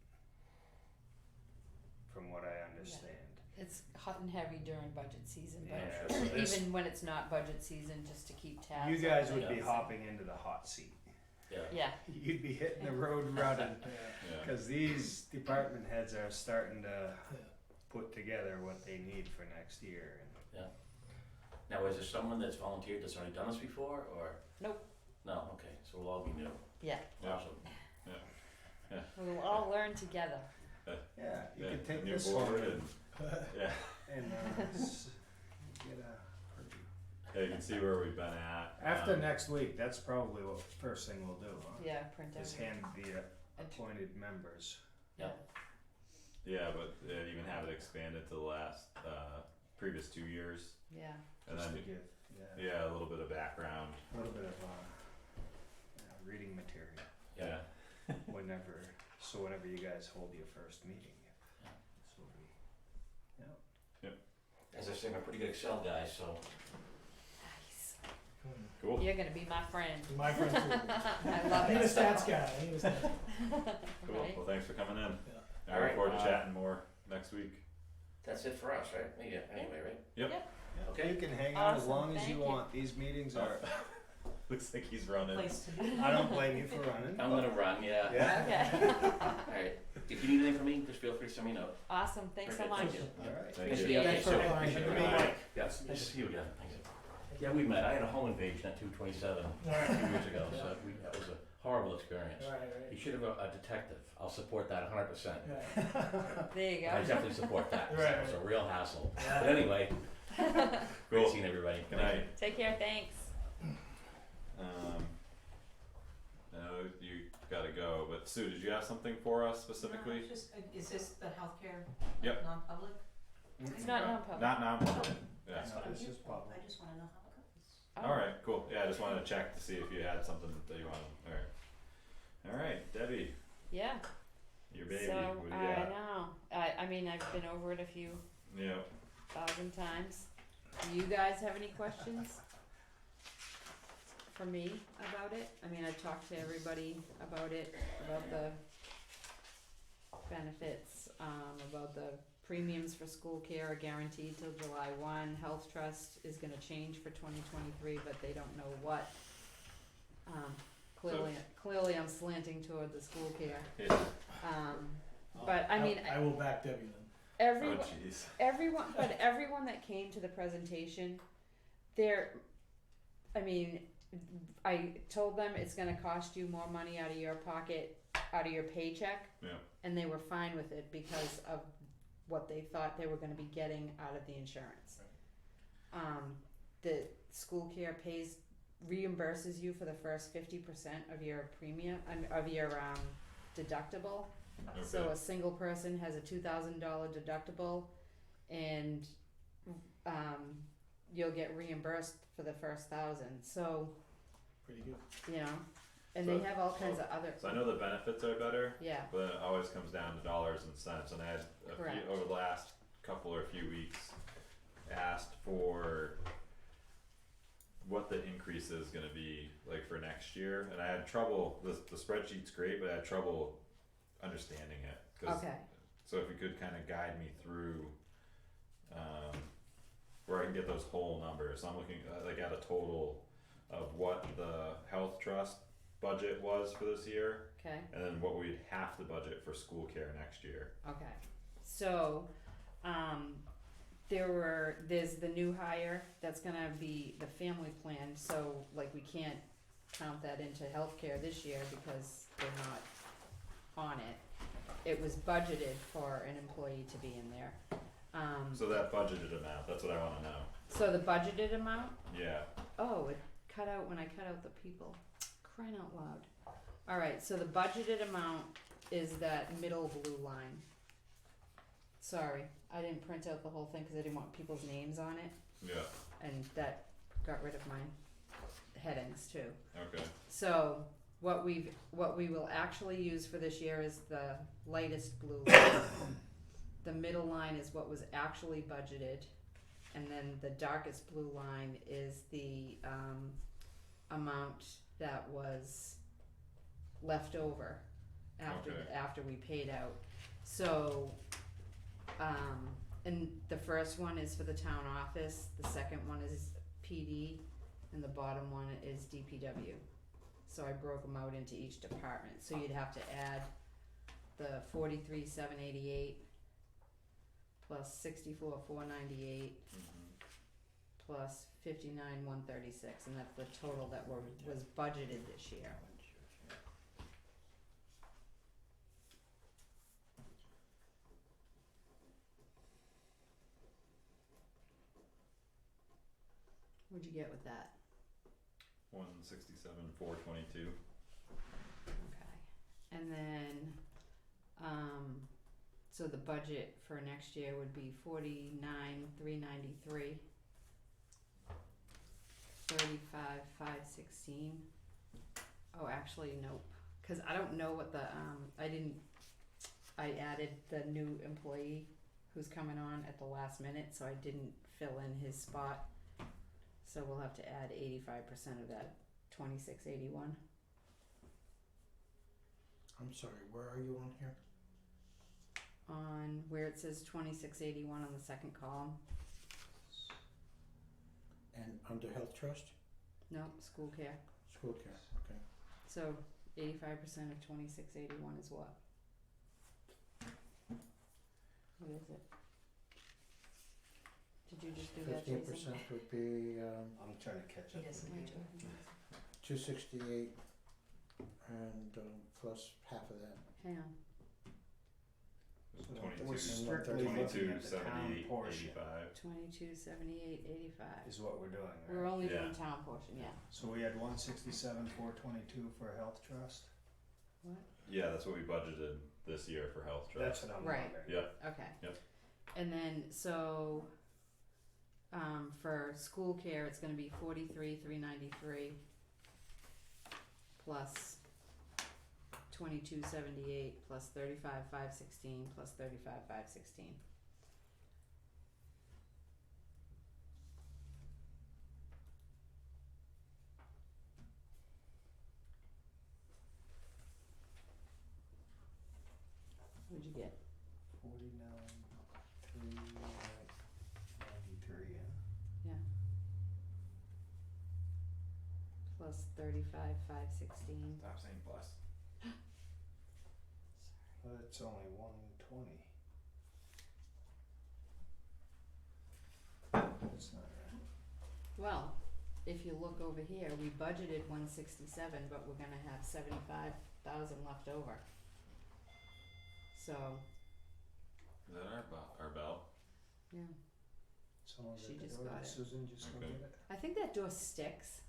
from what I understand. It's hot and heavy during budget season, but Yeah, so this- even when it's not budget season, just to keep tabs. You on guys would be things. hopping into the hot seat. Yeah. Yeah, You'd be hitting the road running, Yeah. cause these department heads are starting to put together what they need for next year. Now, is there someone that's volunteered that's already done this before, or? Nope. No, okay, so we'll all be new. yeah, Yeah. Awesome. we'll all learn together. Yeah, you Yeah, could take new this board one and yeah. and get a. Yeah, you can see where we've been at. After next week, that's probably what first thing we'll do, huh? Yeah, print Is everything. hand the appointed members. Yeah. Yeah, but even have it expanded to the last previous 2 years, Yeah, and Just then to give, yeah, a little bit of background. a little bit of reading material Yeah. whenever you guys hold your first meeting. This will be, As I say, I'm a pretty good Excel guy, so nice. Cool. You're gonna be my friend. My friend too. I love I need a it. stats guy. I need a stats guy. Cool. Right? Well, thanks for coming in. Yeah. I All look right, forward to chatting more next week. that's it for us, right? Yeah, anyway, right? okay, you can hang out as Awesome, long as thank you you. want. These meetings are, Looks like he's running. Place to be. I don't blame you for running. I'm but- gonna run, yeah. Yeah. Okay. Alright, if you need anything from me, just feel free to send me a note. Awesome, thanks so Okay, much. thank you. Alright. Thank Thanks you. for the update, Thanks for too. applying. Appreciate Good it. to meet you. Mike. Yes, nice to see you again, thanks. Yeah, we met, I had a home invasion at 227 a few years ago, so that was a horrible experience. Right, You right. should have a detective, I'll support that 100%. Yeah. There you I go. definitely support that, 'cause that was a real hassle. But Yeah. anyway, great seeing everybody. Good night. Take care, thanks. I know you gotta go, but Sue, did you have something for us specifically? No, just, is this the healthcare? Yep. Non-public? It's not non-public. Not non-public. Yeah. That's what I'm It's here just for. public. I just wanna know how it goes. Oh. All right, cool. Yeah, I just wanted to check to see if you had something that you wanted. All right. All right, Debbie. Yeah. Your baby, So what do you I got? know. I mean I've been over it a few Yeah, 1,000 times. Do you guys have any questions for me about it? I mean I talked to everybody about it, about the benefits, about the premiums for school care are guaranteed till July 1. Health Trust is gonna change for 2023, but they don't know what. Clearly I'm slanting toward the school care. yeah, But I mean, I will back Debbie then. everyone, oh jeez, everyone that came to the presentation, I told them it's gonna cost you more money out of your pocket, out of your paycheck. Yeah. And they were fine with it because of what they thought they were gonna be getting out of the insurance. The school care reimburses you for the first 50% of your premium, of your deductible. So okay, a single person has a $2,000 deductible, and you'll get reimbursed for the first 1,000. So Pretty good. you know, and So- they have all kinds of other. so I know the benefits are better, Yeah, but it always comes down to dollars and cents, and I had Correct. over the last couple or few weeks asked for what the increase is gonna be like for next year, and I had trouble, the spreadsheet's great, but I had trouble understanding it, 'cause okay, so if you could kinda guide me through, where I can get those whole numbers, I'm looking like at a total of what the health trust budget was for this year, okay. and then what we'd have to budget for school care next year. Okay, so, there's the new hire, that's gonna be the family plan, so like we can't count that into healthcare this year because they're not on it. It was budgeted for an employee to be in there. So that budgeted amount, that's what I wanna know, So the budgeted amount, yeah, oh, it cut out when I cut out the people, crying out loud. Alright, so the budgeted amount is that middle blue line. Sorry, I didn't print out the whole thing cause I didn't want people's names on it, yeah, and that got rid of my headings too. okay, So what we will actually use for this year is the lightest blue line. The middle line is what was actually budgeted, and then the darkest blue line is the amount that was left over Okay. after we paid out. So and the first one is for the town office, the second one is PD, and the bottom one is DPW. So I broke them out into each department, so you'd have to add the 43,788 plus 64,498 mhm, plus 59,136, and that's the total that was budgeted this year. What'd you get with that? 167,422, Okay, and then, so the budget for next year would be 49,393. 35,516. Oh, actually, nope, cause I don't know what the, I added the new employee who's coming on at the last minute, so I didn't fill in his spot. So we'll have to add 85% of that 2681. I'm sorry, where are you on here? On where it says 2681 on the second column. And under health trust, No, school care. school care, okay. So 85% of 2681 is what? What is it? Did you just do that, Jason? 15% would be I'm trying to catch He up. doesn't Am I do it. talking? 268 and plus half of that. Hang on. So 22, we're strictly looking at the town 22, 78, portion 85, 22, 78, 85. is what we're doing, We're right? only Yeah. doing town portion, yeah. So we had 167,422 for health trust? What? yeah, that's what we budgeted this year for health trust. That's what I'm Right. wondering. Yeah, Okay. Yep. And then, so, for school care, it's gonna be 43,393 plus $2278 plus $35,516 plus $35,516. What'd you get? 49,393. Yeah. Plus $35,516. Stop saying plus. Well, it's only 120. That's not right. Well, if you look over here, we budgeted 167, but we're gonna have 75,000 left over. So, Is that our bell? yeah, Someone's She at the just door. got Did it. Susan just go Okay. get it? I think that door sticks.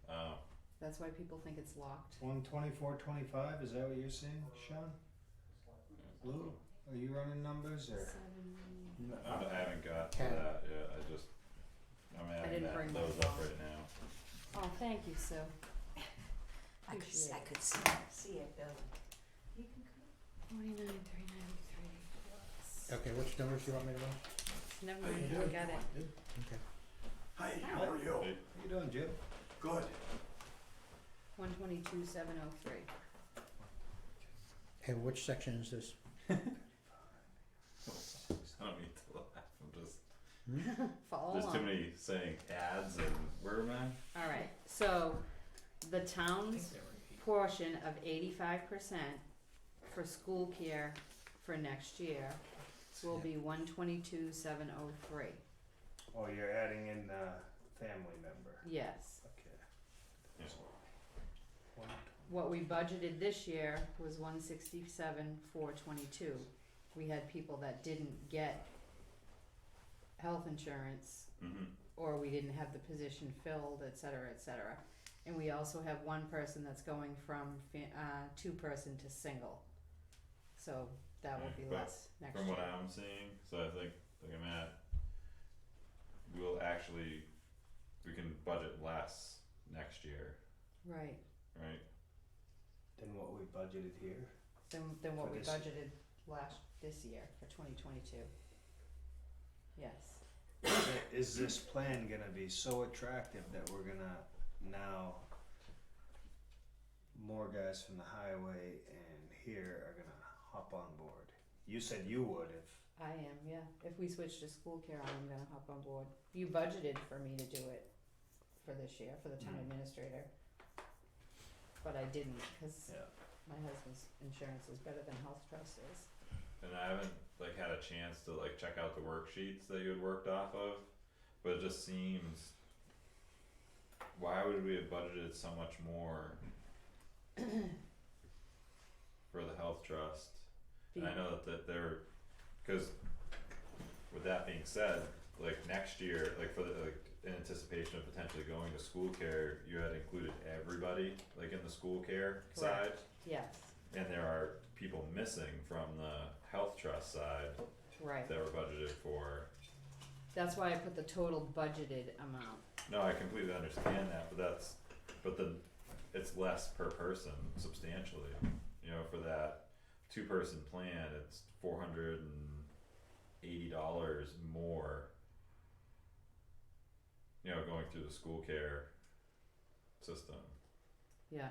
Oh, That's why people think it's locked. 124.25. Is that what you're saying, Sean? Lou, are you running numbers or? I haven't got to Cat. that yet, I'm adding didn't bring my those up phone. right now. Oh, thank you, Sue. I Appreciate it. could see it, Bill. You can come. 49,393 plus. Okay, which numbers do you want me to run? Never mind, I got it. Okay. Hi, how are you? Hey, How you doing, Jim? Good. 122,703. Hey, which section is this? I don't mean to laugh, I'm just, Follow there's too along. many saying ads and where am I? All right, so the town's portion of 85% for school care for next year will be 122,703. Oh, you're adding in the family member. Yes. Okay. Yeah. What we budgeted this year was 167,422. We had people that didn't get health insurance, Mm-hmm, or we didn't have the position filled, et cetera, et cetera. And we also have one person that's going from two-person to single. So that will be But less next from year. what I'm seeing, so I think, like I'm at, we can budget less next year, Right, right? Than what we budgeted here. than what For we this- budgeted this year for 2022. Yes. Is this plan gonna be so attractive that we're gonna now, more guys from the highway and here are gonna hop on board? You said you would if, I am, yeah. If we switch to school care, I'm gonna hop on board. You budgeted for me to do it for this year, for the town administrator. But I didn't, cause yeah. my husband's insurance is better than Health Trust is. And I haven't like had a chance to like check out the worksheets that you had worked off of, but it just seems, why would we have budgeted so much more for the health trust? And I know that they're, cause with that being said, like next year, like for the, like in anticipation of potentially going to school care, you had included everybody like in the school care side. Yes, And there are people missing from the health trust side right. that were budgeted for. That's why I put the total budgeted amount. No, I completely understand that, but it's less per person substantially. You know, for that 2-person plan, it's $480 more. You know, going through the school care system. Yeah,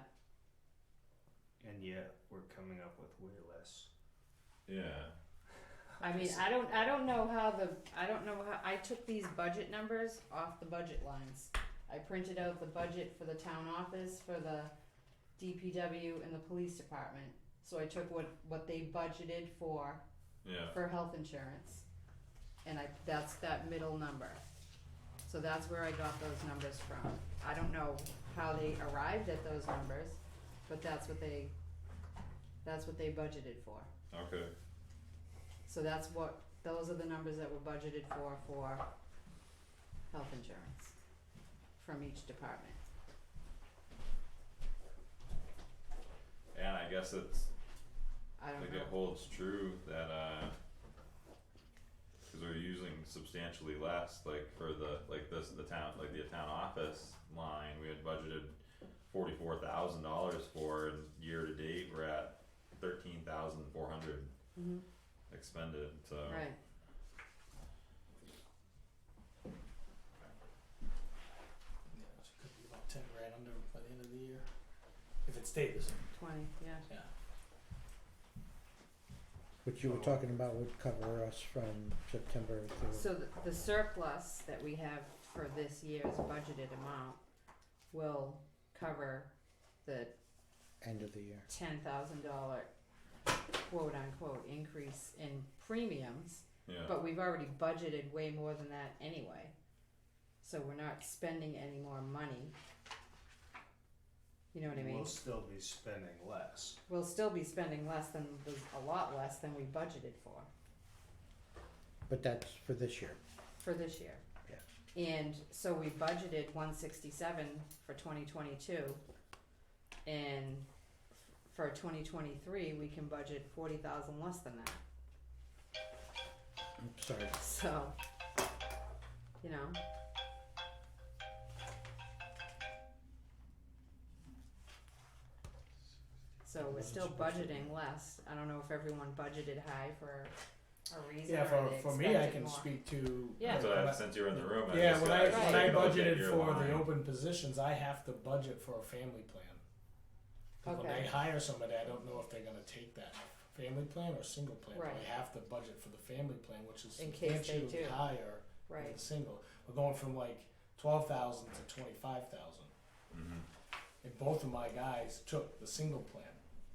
And yet we're coming up with way less. Yeah. I mean, I don't know how I took these budget numbers off the budget lines. I printed out the budget for the town office, for the DPW and the police department. So I took what they budgeted for Yeah. health insurance. And that's that middle number. So that's where I got those numbers from. I don't know how they arrived at those numbers, but that's what they budgeted for. Okay. So those are the numbers that were budgeted for health insurance from each department. And I guess it's I don't like know. it holds true that cause we're using substantially less, like for the town office line, we had budgeted $44,000 for, and year to date, we're at Mhm. expended, so. Right. Yeah, so it could be about 10 grand under by the end of the year, if it stayed the same. 20, yeah. Yeah. Which you were talking about would cover us from September to, So the surplus that we have for this year's budgeted amount will cover the end of the year. $10,000 quote unquote increase in premiums, Yeah, but we've already budgeted way more than that anyway. So we're not spending any more money. You know what I mean? We'll still be spending less. We'll still be spending a lot less than we budgeted for But that's for this year. this year. Yeah. And so we budgeted 167 for 2022, and for 2023 we can budget 40,000 less than that. I'm sorry. So, you know. So we're still budgeting less. I don't know if everyone budgeted high for a reason Yeah, or they for me, I expected can more. speak to. Yeah. so since you were in the room, I Yeah, just when got- I just when I taking a look at budgeted your for line. the open positions, I have to budget for a family plan. 'Cause when Okay. they hire somebody, I don't know if they're gonna take that family plan or single plan. But I Right. have to budget for the family plan, which is In case they substantially do. higher than Right. the single. We're going from like 12,000 to 25,000, Mhm. and both of my guys took the single plan.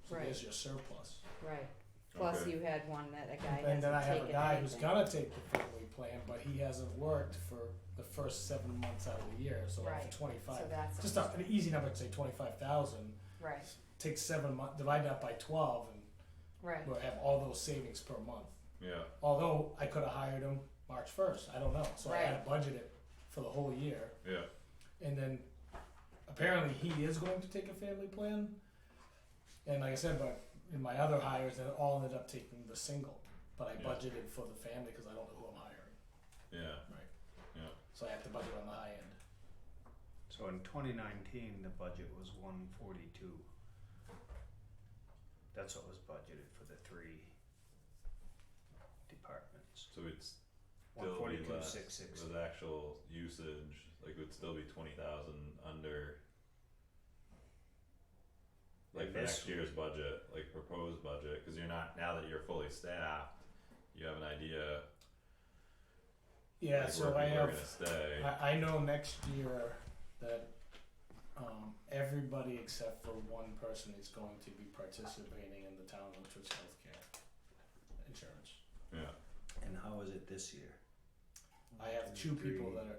So Right. there's your surplus. Right. Plus Okay. you had one that a guy And then I hasn't have a taken guy who's anything. gonna take the family plan, but he hasn't worked for the first 7 months out of the year, so Right. for 25. So that's Just an easy number to say 25,000. right. Take 7 months, divide that by 12, and Right. we'll have all those savings per month. Yeah, Although I could have hired him March 1st, I don't know. So I had to budget it for the whole year, yeah, and then apparently he is going to take a family plan. And like I said, but in my other hires, they all ended up taking the single. But I Yeah. budgeted for the family because I don't know who I'm hiring. yeah, So I have to budget on the high end. So in 2019, the budget was 142. That's what was budgeted for the 3 departments. so it's One still be forty-two, less 660. with actual usage, like it would still be 20,000 under. Like And for this next year's budget, like proposed budget, cause you're not, now that you're fully staffed, you have an idea Yeah, like so where I people are have. gonna stay. I know next year that everybody except for one person is going to be participating in the town of Litchfield's healthcare insurance. Yeah, And how is it this year? I have two people that are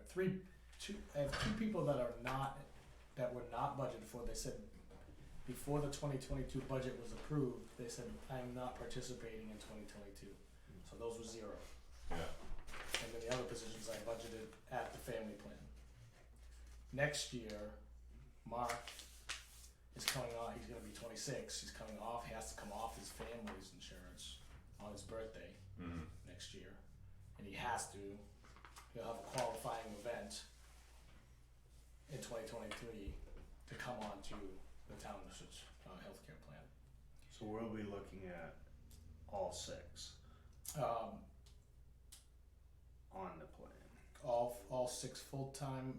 I have two people that were not budgeted for. They said before the 2022 budget was approved, they said I'm not participating in 2022. So those were 0. yeah, And then the other positions I budgeted at the family plan. Next year, Mark is coming off, he's gonna be 26, he's coming off, he has to come off his family's insurance on his birthday mhm, next year. And he'll have a qualifying event in 2023 to come on to the town healthcare plan. So we'll be looking at all 6 on the plan. All 6 full-time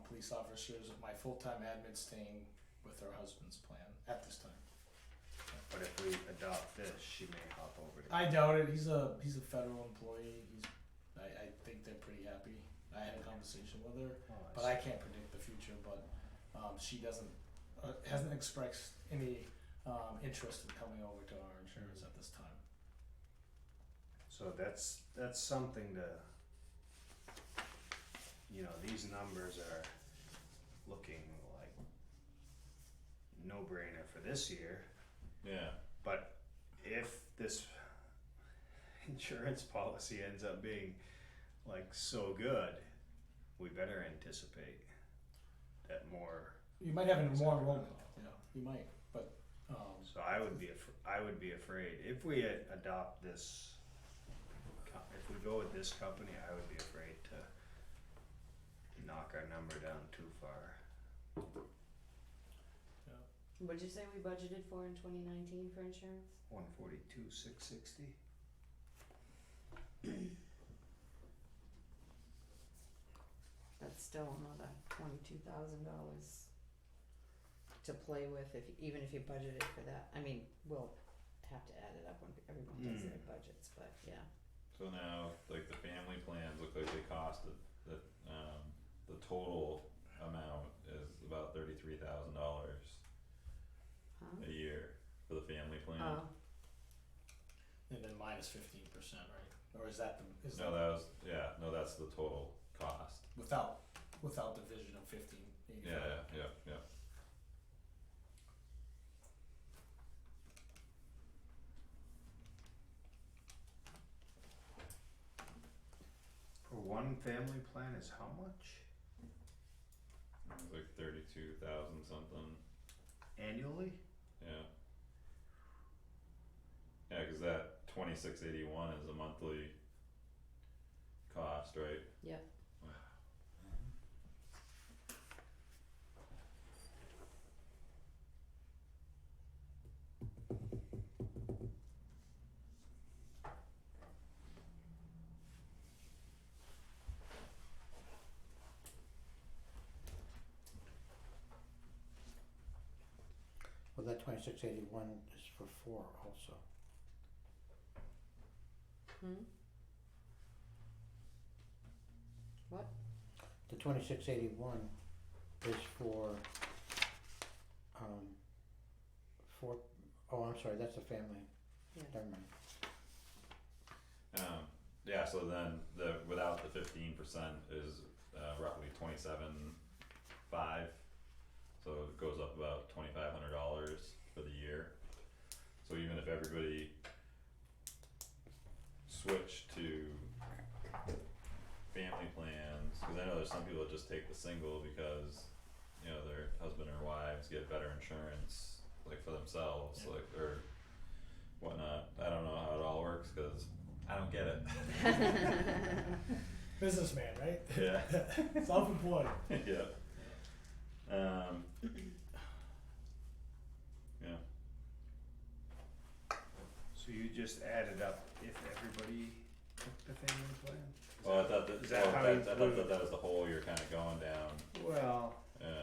police officers, my full-time admin staying with her husband's plan at this time. But if we adopt this, she may hop over to. I doubt it. He's a federal employee. I think they're pretty happy. I had a conversation with her, but I can't predict the future. But she hasn't expressed any interest in coming over to our insurance at this time. So that's something to, these numbers are looking like no-brainer for this year, yeah, but if this insurance policy ends up being like so good, we better anticipate that more. You might have more enrollment. Yeah, you might. But So I would be afraid if we adopt this. If we go with this company, I would be afraid to knock our number down too far. What'd you say we budgeted for in 2019 for insurance? 142,660. That's still another $22,000 to play with even if you budgeted for that. I mean, we'll have to add it up when everyone does their budgets, but yeah. So now, like the family plans look like they costed, the total amount is about $33,000 Huh? a year for the family plan. Oh, And then minus 15%, right? Or is that the, is No, that that's the total cost. without division of 15? Yeah. For one family plan is how much It was like 32,000 something, annually? yeah. Yeah, cause that 2681 is a monthly cost, right? yep. Well, that 2681 is for 4 also. Hmm? What? The 2681 is for, oh, I'm sorry, that's the family, Yeah. never mind. Yeah, so then without the 15% is roughly 27,500. So it goes up about $2,500 for the year. So even if everybody switched to family plans, cause I know there's some people that just take the single because, you know, their husband or wives get better insurance, like for themselves, Yeah. like, or whatnot. I don't know how it all works, cause I don't get it. Businessman, right? Yeah. Self-employed. Yeah. Yeah. So you just added up if everybody took the family plan? Well, I thought that, Is that how I you thought do that was the hole you're kinda going down, Well, yeah.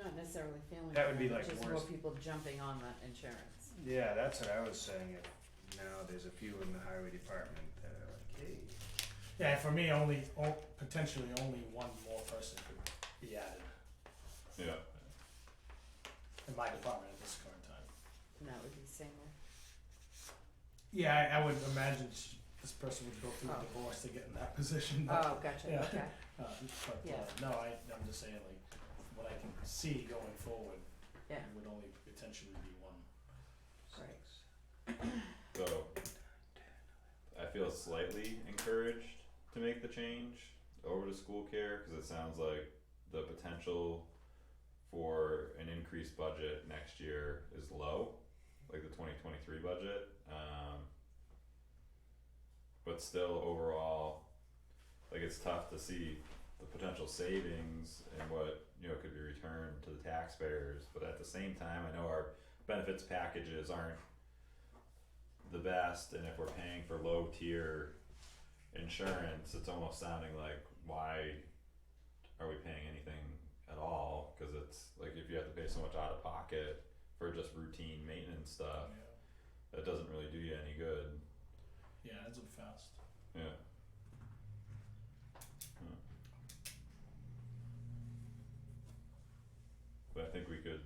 Not necessarily family. That would be plan, like just more worse. people jumping on that insurance. yeah, that's what I was saying. If now there's a few in the highway department that are like, hey, Yeah, for me, potentially only one more person could be added Yeah. in my department at this current time. And that would be single. Yeah, I would imagine this person would go through a Oh. divorce to get in that position. But, Oh, gotcha, yeah. okay. Yeah. No, I'm just saying, like, what I can see going forward, Yeah, it would only potentially be one. Right. So, I feel slightly encouraged to make the change over to school care, cause it sounds like the potential for an increased budget next year is low, like the 2023 budget, but still overall, like it's tough to see the potential savings and what, you know, could be returned to the taxpayers, but at the same time, I know our benefits packages aren't the best, and if we're paying for low tier insurance, it's almost sounding like, why are we paying anything at all? Cause it's like, if you have to pay so much out of pocket for just routine maintenance stuff, that doesn't really do you any good. Yeah, it adds up fast. Yeah. But I think we could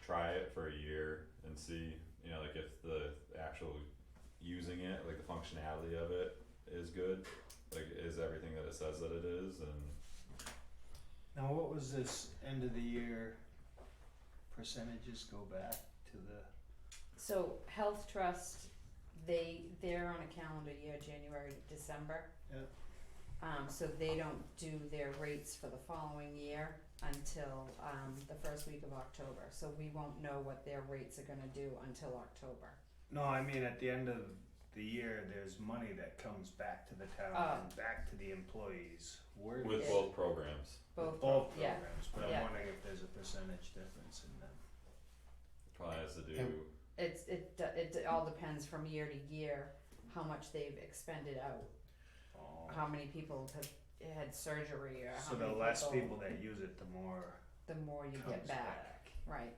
try it for a year and see, you know, like if the actual using it, like the functionality of it is good, like is everything that it says that it is, and now what was this end of the year percentages go back to the, So Health Trust, they're on a calendar year, January to December. Yeah. So they don't do their rates for the following year until the first week of October. So we won't know what their rates are gonna do until October. no, I mean, at the end of the year, there's money that comes back to the town and back to the employees. Where with does- both programs. Both, both yeah, programs, but yeah. I'm wondering if there's a percentage difference. to do, And- it all depends from year to year, how much they've expended out, how many people have had surgery, or how So the many less people that use it, the more the more you comes get back, right,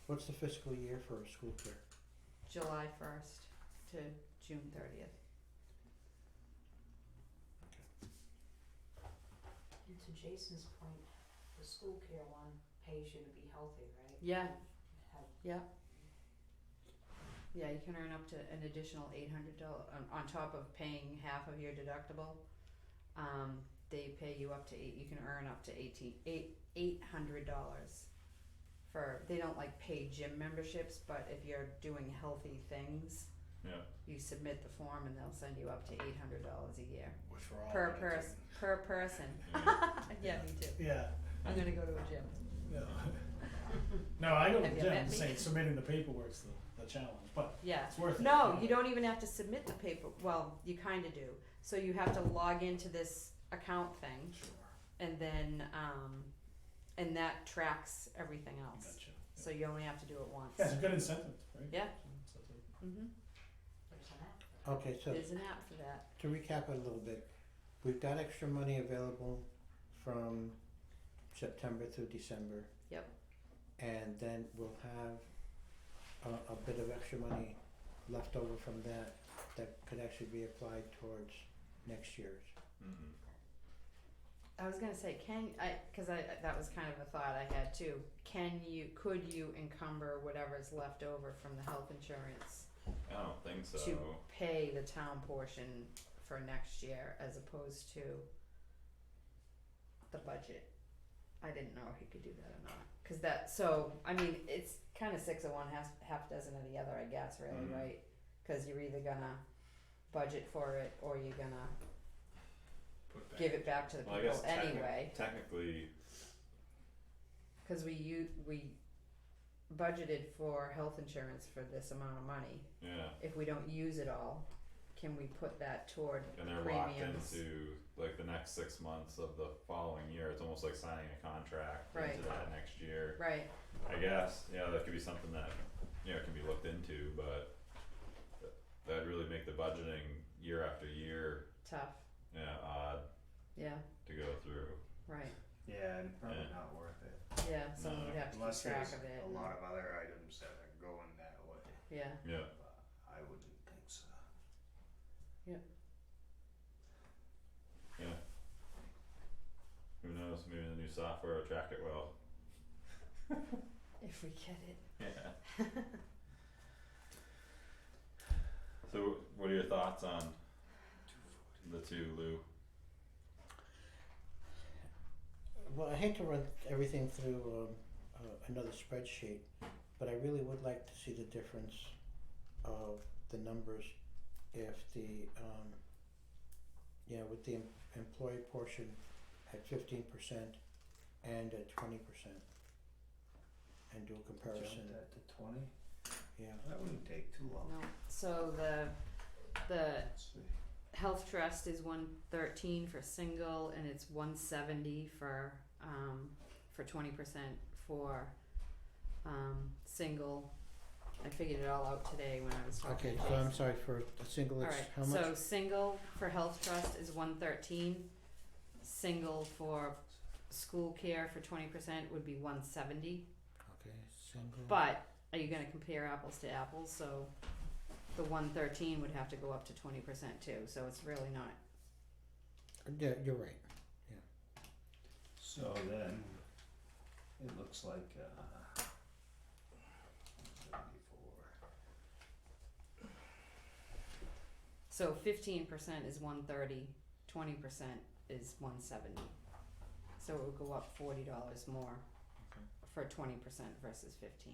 What's the fiscal year for school care? July 1st to June 30th. And to Jason's point, the school care one pays you to be healthy, right? Yeah, Have- yeah. Yeah, you can earn up to an additional $800 on top of paying half of your deductible. They pay you up to you can earn up to $800 for, they don't like pay gym memberships, but if you're doing healthy things, yeah, you submit the form and they'll send you up to $800 a year Which we're all per gonna person. Per person. yeah, Yeah, me too. Yeah, I'm gonna go to a gym. yeah. No, I go to Have the you gym, met me? saying submitting the paperwork's the challenge, but Yeah. it's worth it. No, you don't even have to submit the paper. Well, you kind of do. So you have to log into this account thing, Sure, and then and that tracks everything else. gotcha. So you only have to do it once. Yeah, it's a good incentive, right? Yeah. Incentive. Mhm. There's an app. Okay, so There's an app for that. to recap it a little bit, we've got extra money available from September through December. Yep. And then we'll have a bit of extra money left over from that could actually be applied towards next year's. mhm, I was gonna say, because that was kind of a thought I had too. Could you encumber whatever's left over from the health insurance I don't think so, to pay the town portion for next year as opposed to the budget? I didn't know if you could do that or not. Cause I mean, it's kinda 6 of one, half dozen of the other, I guess, really, Mhm. right? Cause you're either gonna budget for it or you're gonna put back. give it back to the well, I people guess anyway. technically, Cause we budgeted for health insurance for this amount of money. yeah, If we don't use it all, can we put that toward and they're locked premiums? into like the next 6 months of the following year, it's almost like signing a contract Right. into that next year. Right, I guess, yeah, that could be something that, can be looked into, but that'd really make the budgeting year after year, tough, odd yeah, to go through. right, yeah, and probably Yeah. not worth it. yeah, someone No. would have to keep Unless track there's of it. a lot of other items that are going that way, Yeah, Yeah, but I wouldn't think so. yeah. Who knows, maybe the new software will track it well. if we get it. Yeah. So what are your thoughts on the two, Lou? Well, I hate to run everything through another spreadsheet, but I really would like to see the difference of the numbers if the with the employee portion at 15% and at 20%, and do a comparison. Jump that to 20, Yeah. that wouldn't take too long. No, so the Let's see. health trust is 113 for single, and it's 170 for 20% for single. I figured it all out today when I was talking Okay, to so Jason. I'm sorry, for the single it's Alright, how much? so single for health trust is 113, single for school care for 20% would be 170. Okay, single. But are you gonna compare apples to apples? So the 113 would have to go up to 20% too, so it's really not. Yeah, you're right. So then, it looks like, 74. So 15% is 130, 20% is 170. So it would go up $40 more for 20% versus 15.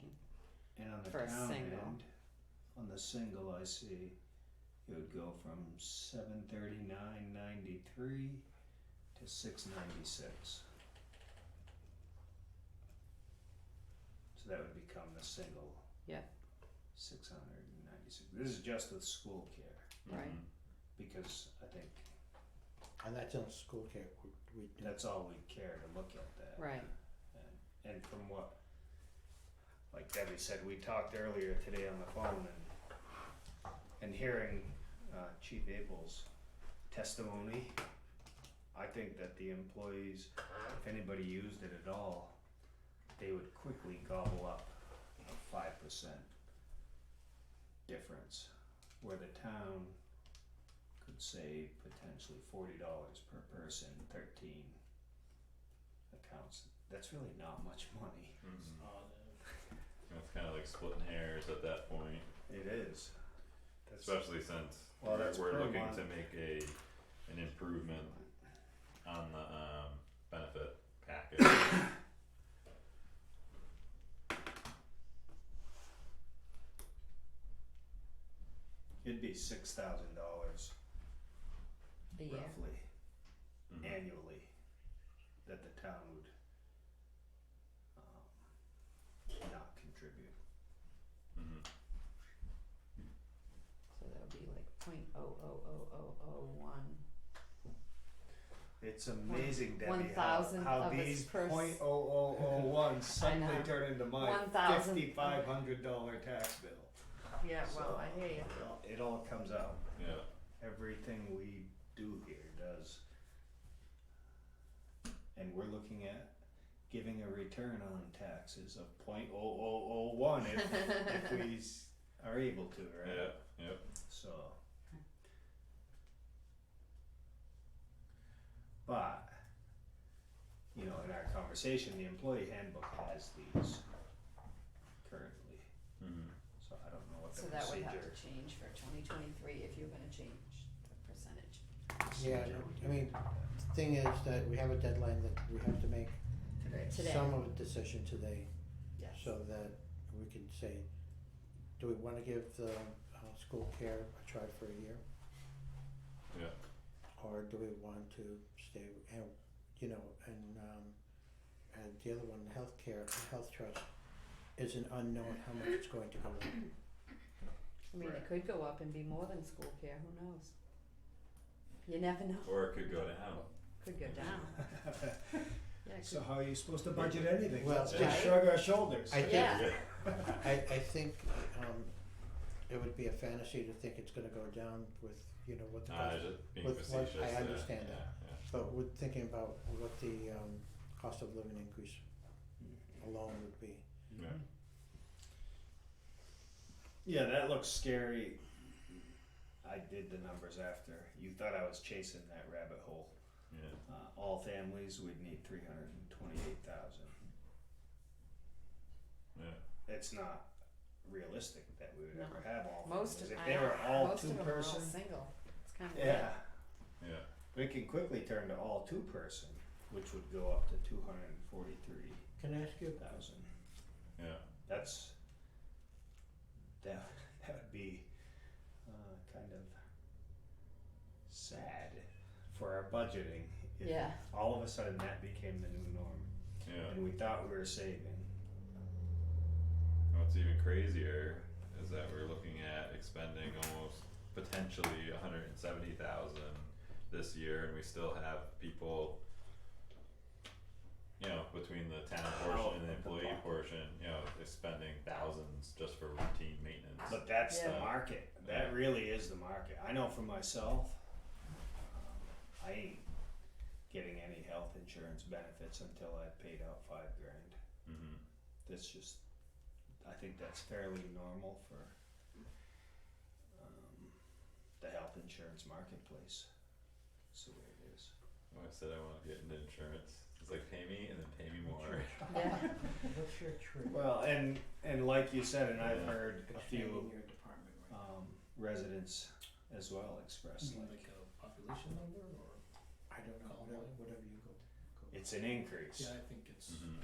And on the For a town single. end, on the single, I see it would go from 739.93 to 696. So that would become the single. Yeah. 696. This is just with school care, Right. Mhm. because I think And that's in school care, we do. that's all we care to look at that. Right. And from what like Debbie said, we talked earlier today on the phone and hearing Chief Abel's testimony, I think that the employees, if anybody used it at all, they would quickly gobble up a 5% difference, where the town could save potentially $40 per person, 13 accounts. That's really not much money. It's kinda like splitting hairs at that point, It is. That's, especially since well, that's we're per looking month. to make an improvement on the benefit package. It'd be $6,000 A year. roughly Mhm. annually that the town would not contribute. Mhm. So that would be like 0.0000001. It's amazing, Debbie, 1,000th how of a these pers- .0001 suddenly know. turn into my 1,000 $5,500 tax bill. Yeah, well, So, I hear you. It all comes out. Yeah, Everything we do here does. And we're looking at giving a return on taxes of .0001 if we are able to, right? yeah, yep, So. But, you know, in our conversation, the employee handbook has these currently, mhm, so I don't know what the So that would have procedure. to change for 2023 if you're gonna change the percentage. Yeah, procedure would I mean, be. the thing is that we have a deadline that we have to make Today. some of a decision today, Yes. so that we can say, do we wanna give the school care a try for a year? yeah, Or do we want to stay, and, you know, and the other one, healthcare, health trust, is an unknown how much it's going to go up. I mean, it Right. could go up and be more than school care, who knows? You never know, or it could go down. could go down. Yeah, it So could, how are you supposed to budget anything? Well, Let's Right. just shrug our shoulders. I think- yeah, I think, it would be a fantasy to think it's gonna go down with, you know, what the cost, Just being with what- facetious, I yeah, understand that. yeah, yeah. but we're thinking about what the, cost of living increase alone would be. Yeah. Yeah, that looks scary. I did the numbers after. You thought I was chasing that rabbit hole. Yeah, All families would need 328,000. yeah, It's not realistic that we would No. ever have all most families. of, If I they know, were all most of two them are all person, single, it's kinda weird. yeah, yeah, we can quickly turn to all two person, which would go up to 243,000. Can I ask you, yeah, That's that would be kind of sad for our budgeting if Yeah. all of a sudden that became the new norm yeah. and we thought we were saving. What's even crazier is that we're looking at expending almost potentially 170,000 this year, and we still have people, you know, between the town portion and the employee portion, you know, they're spending thousands just for routine maintenance. But that's the Yeah. market. That really is the market. I know for myself, I ain't getting any health insurance benefits until I paid out $5,000. Mhm. That's just, I think that's fairly normal for the health insurance marketplace. That's the way it is. When I said I want to get into insurance, it's like pay me and then pay me more. Yeah, what's your true Well, and like you said, and I've Yeah. heard a expanding few your department right residents as well express like a population number or? I don't know, whatever you go. it's an increase. Yeah, I think it's, Mhm.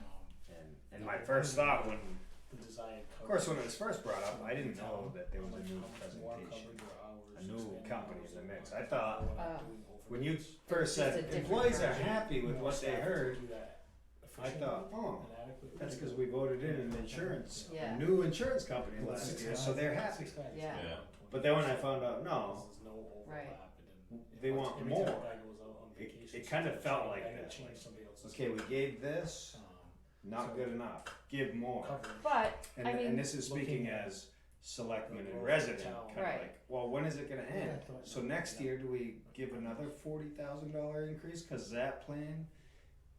And my first thought when, the desired coverage. of course, when it was first brought up, I didn't know that there was a new presentation, a new company in the mix. I thought when you first just a said different employees are version. happy with what they heard, I thought, oh, that's because we voted in an insurance, Yeah. a new insurance company last year, so they're happy. Yeah. Yeah. But then when I found out, no, Right. they want more. It kind of felt like that. Like, okay, we gave this, not So- good enough, give more. covered. But, And, I mean, and this is speaking looking at as selectmen the and growth of resident, town. kinda Right. like, well, when is it gonna Yeah, end? I thought- So next year, do we give another $40,000 increase, cause that plan,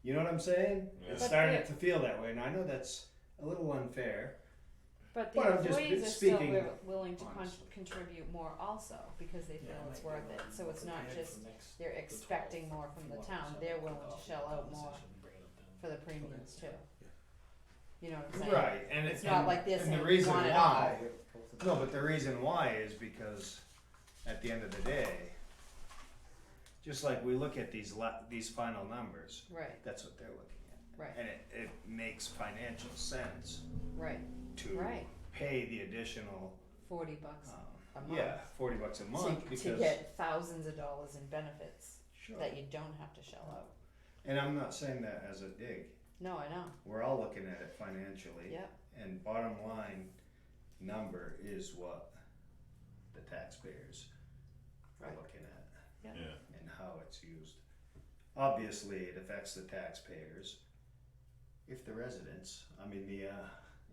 you know what I'm saying? Yeah. It's But starting the- to feel that way, and I know that's a little unfair. but the But I'm just employees are still speaking willing to honestly. contribute more also, because they feel Yeah, it's might be worth it, more so it's not prepared just, for next- they're the expecting 12th, more from if the you want town, to they're set up a willing to coffee shell out more conversation and bring it up then. for the premiums too. Yeah. You know what I'm saying? Right, and It's not like they're and saying the we reason want it why, all. no, but the reason why is because at the end of the day, just like we look at these final numbers, Right, that's what they're looking at. right, And it makes financial sense right, to right, pay the additional, $40 a month. yeah, $40 a month to because, get thousands of dollars in benefits sure. that you don't have to shell out. And I'm not saying that as a dig, No, I know, we're all looking at it financially. yep, And bottom line number is what the taxpayers are Right. looking at. Yeah. Yeah, And how it's used. Obviously, it affects the taxpayers. If the residents, the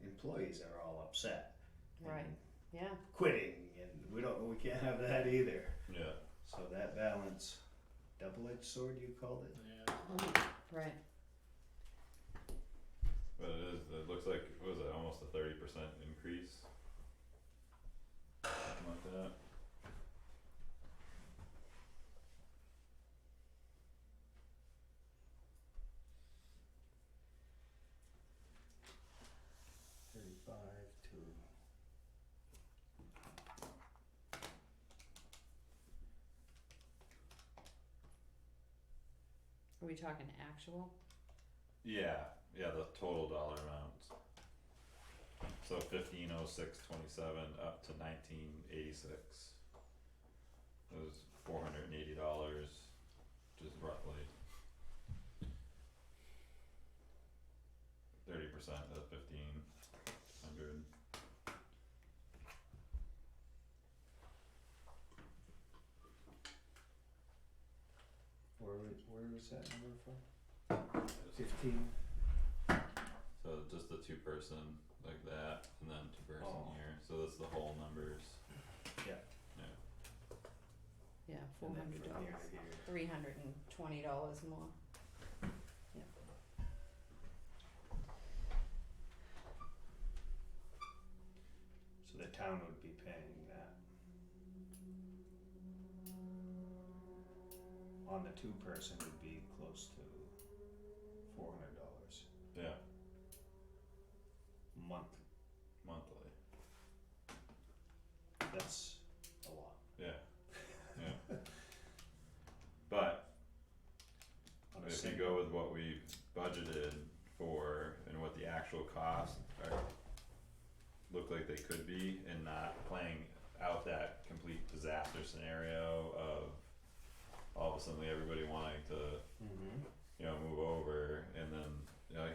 employees are all upset. and right, yeah, Quitting, and we can't have that either. yeah, So that balance, double-edged sword you called it? Yeah. right, but it looks like, what was it, almost a 30% increase? Something like that. To are we talking actual? Yeah, the total dollar amounts. So 1506.27 up to 1986. It was $480, just roughly 30% of 1500. where was that number from? 15? So just the 2-person like that, and then 2-person Oh. here. So that's the whole numbers. Yeah. Yeah, And then $400, from here to here. $320 more. So the town would be paying that. On the 2-person would be close to $400 Yeah, month. monthly. That's a lot. Yeah, yeah. But On a if you single- go with what we budgeted for and what the actual costs are, look like they could be, and not playing out that complete disaster scenario of all of a sudden everybody wanting to, move over, and then,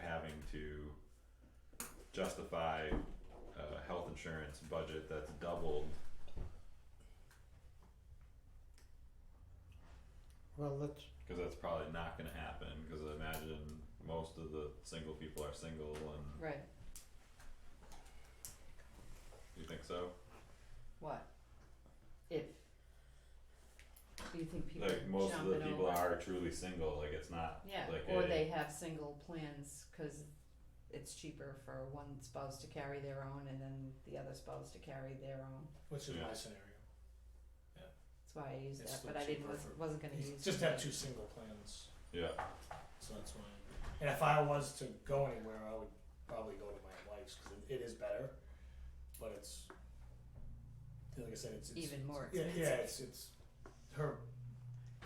having to justify a health insurance budget that's doubled. Well, let's, Cause that's probably not gonna happen, cause I imagine most of the single people are single, and Right, you think so? what? If, do you think people Like, most of the jumping people over? are truly single, like it's not Yeah, like or a, they have single plans, cause it's cheaper for one spouse to carry their own and then the other spouse to carry their own. Which is Yeah. my scenario. That's why I used It's that, still but I didn't, cheaper for- wasn't gonna use. Just have 2 single plans, yeah, so that's why. And if I was to go anywhere, I would probably go to my wife's, cause it is better, but it's, like I said, it's. Even more Yeah, expensive. it's her,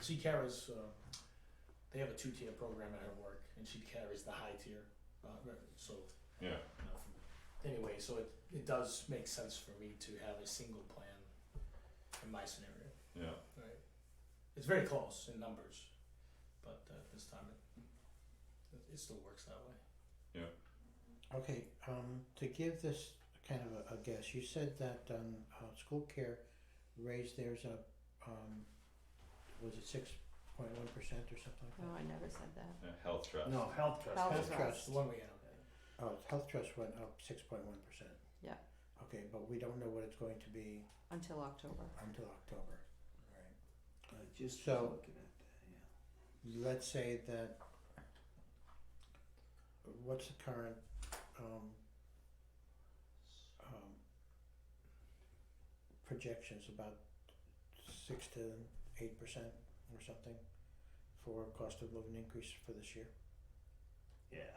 she carries, they have a 2-tier program at her work, and she carries the high tier, so, yeah, anyway, so it does make sense for me to have a single plan in my scenario, yeah, right? It's very close in numbers, but, this time it still works that way. okay, to give this kind of a guess, you said that, school care raised theirs up, was it 6.1% or something like that? No, I never said that. yeah, health trust. No, health trust. Health Health trust. trust. The one we have. Oh, health trust went up 6.1%. Yeah. Okay, but we don't know what it's going to be Until October. until October, right? I just So- was looking at that, yeah. Let's say that, what's the current, um, projections, about 6 to 8% or something for cost of living increase for this year? Yeah.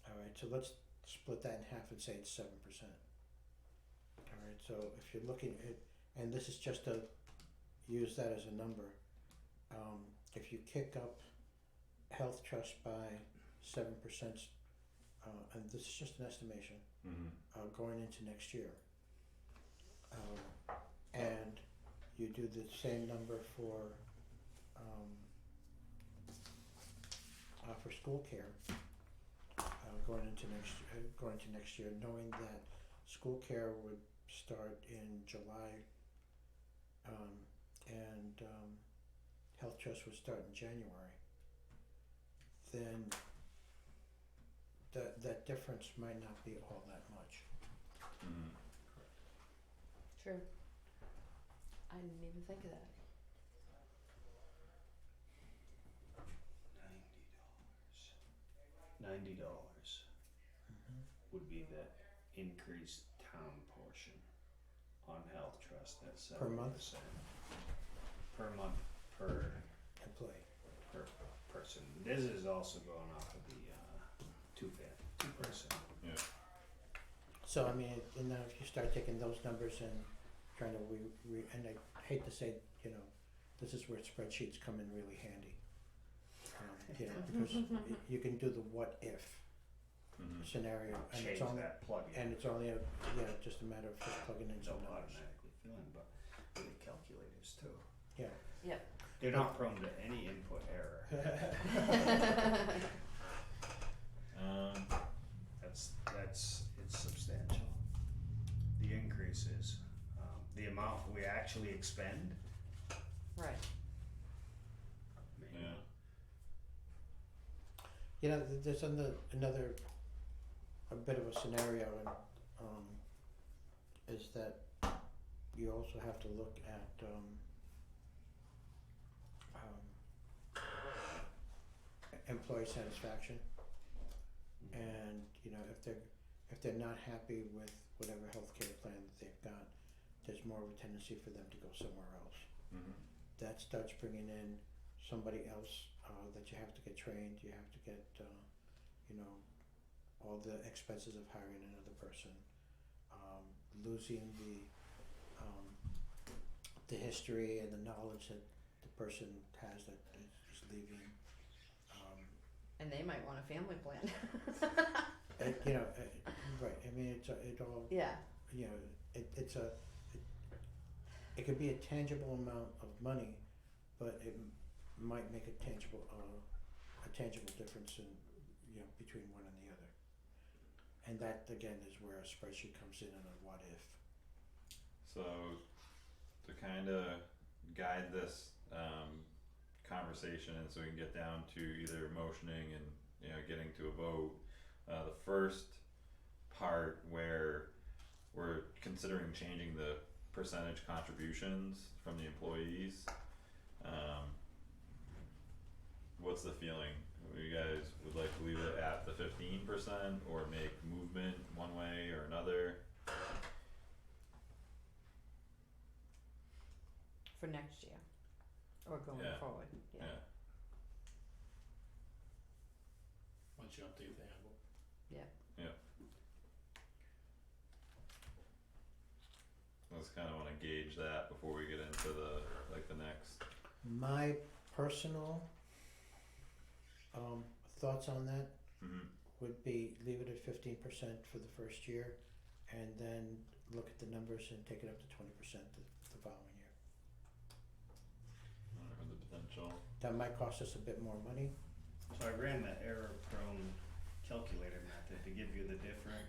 Alright, so let's split that in half and say it's 7%. Alright, so if you're looking at, and this is just to use that as a number, if you kick up health trust by 7%, and this is just an estimation, going into next year. And you do the same number for school care, going into next year, knowing that school care would start in July, and health trust would start in January, then that difference might not be all that much. True. I didn't even think of that. $90 would be the increased town portion on health trust at 7%. Per month? Per month, per Employee. person. This is also going off of the two-person. Yeah. So I mean, and now if you start taking those numbers and trying to and I hate to say, this is where spreadsheets come in really handy. Because you can do the what if scenario, and Change it's only that plug-in. and it's only just a matter of just plugging in some Don't numbers. automatically fill in, but with the calculators too. Yeah. Yep. They're not prone to any input error. That's it's substantial. The increases, the amount we actually expend. Right. Man, Yeah. There's another a bit of a scenario, and is that you also have to look at employee satisfaction, and if they're not happy with whatever healthcare plan that they've got, there's more of a tendency for them to go somewhere else. That starts bringing in somebody else that you have to get trained, you have to get all the expenses of hiring another person, losing the history and the knowledge that the person has that is leaving. And they might want a family plan. Right. I mean, it all. Yeah. It could be a tangible amount of money, but it might make a tangible difference in between one and the other. And that again is where a spreadsheet comes in and a what if. So to kind of guide this conversation, and so we can get down to either motioning and getting to a vote, the first part where we're considering changing the percentage contributions from the employees, what's the feeling? You guys would like to leave it at the 15% or make movement one way or another? For next year. Or going Yeah. forward. Yeah. Once you update the handbook. I just kind of want to gauge that before we get into the next. My personal thoughts on that would be leave it at 15% for the first year, and then look at the numbers and take it up to 20% the following year. Or the potential. That might cost us a bit more money. So I ran the error-prone calculator method to give you the different.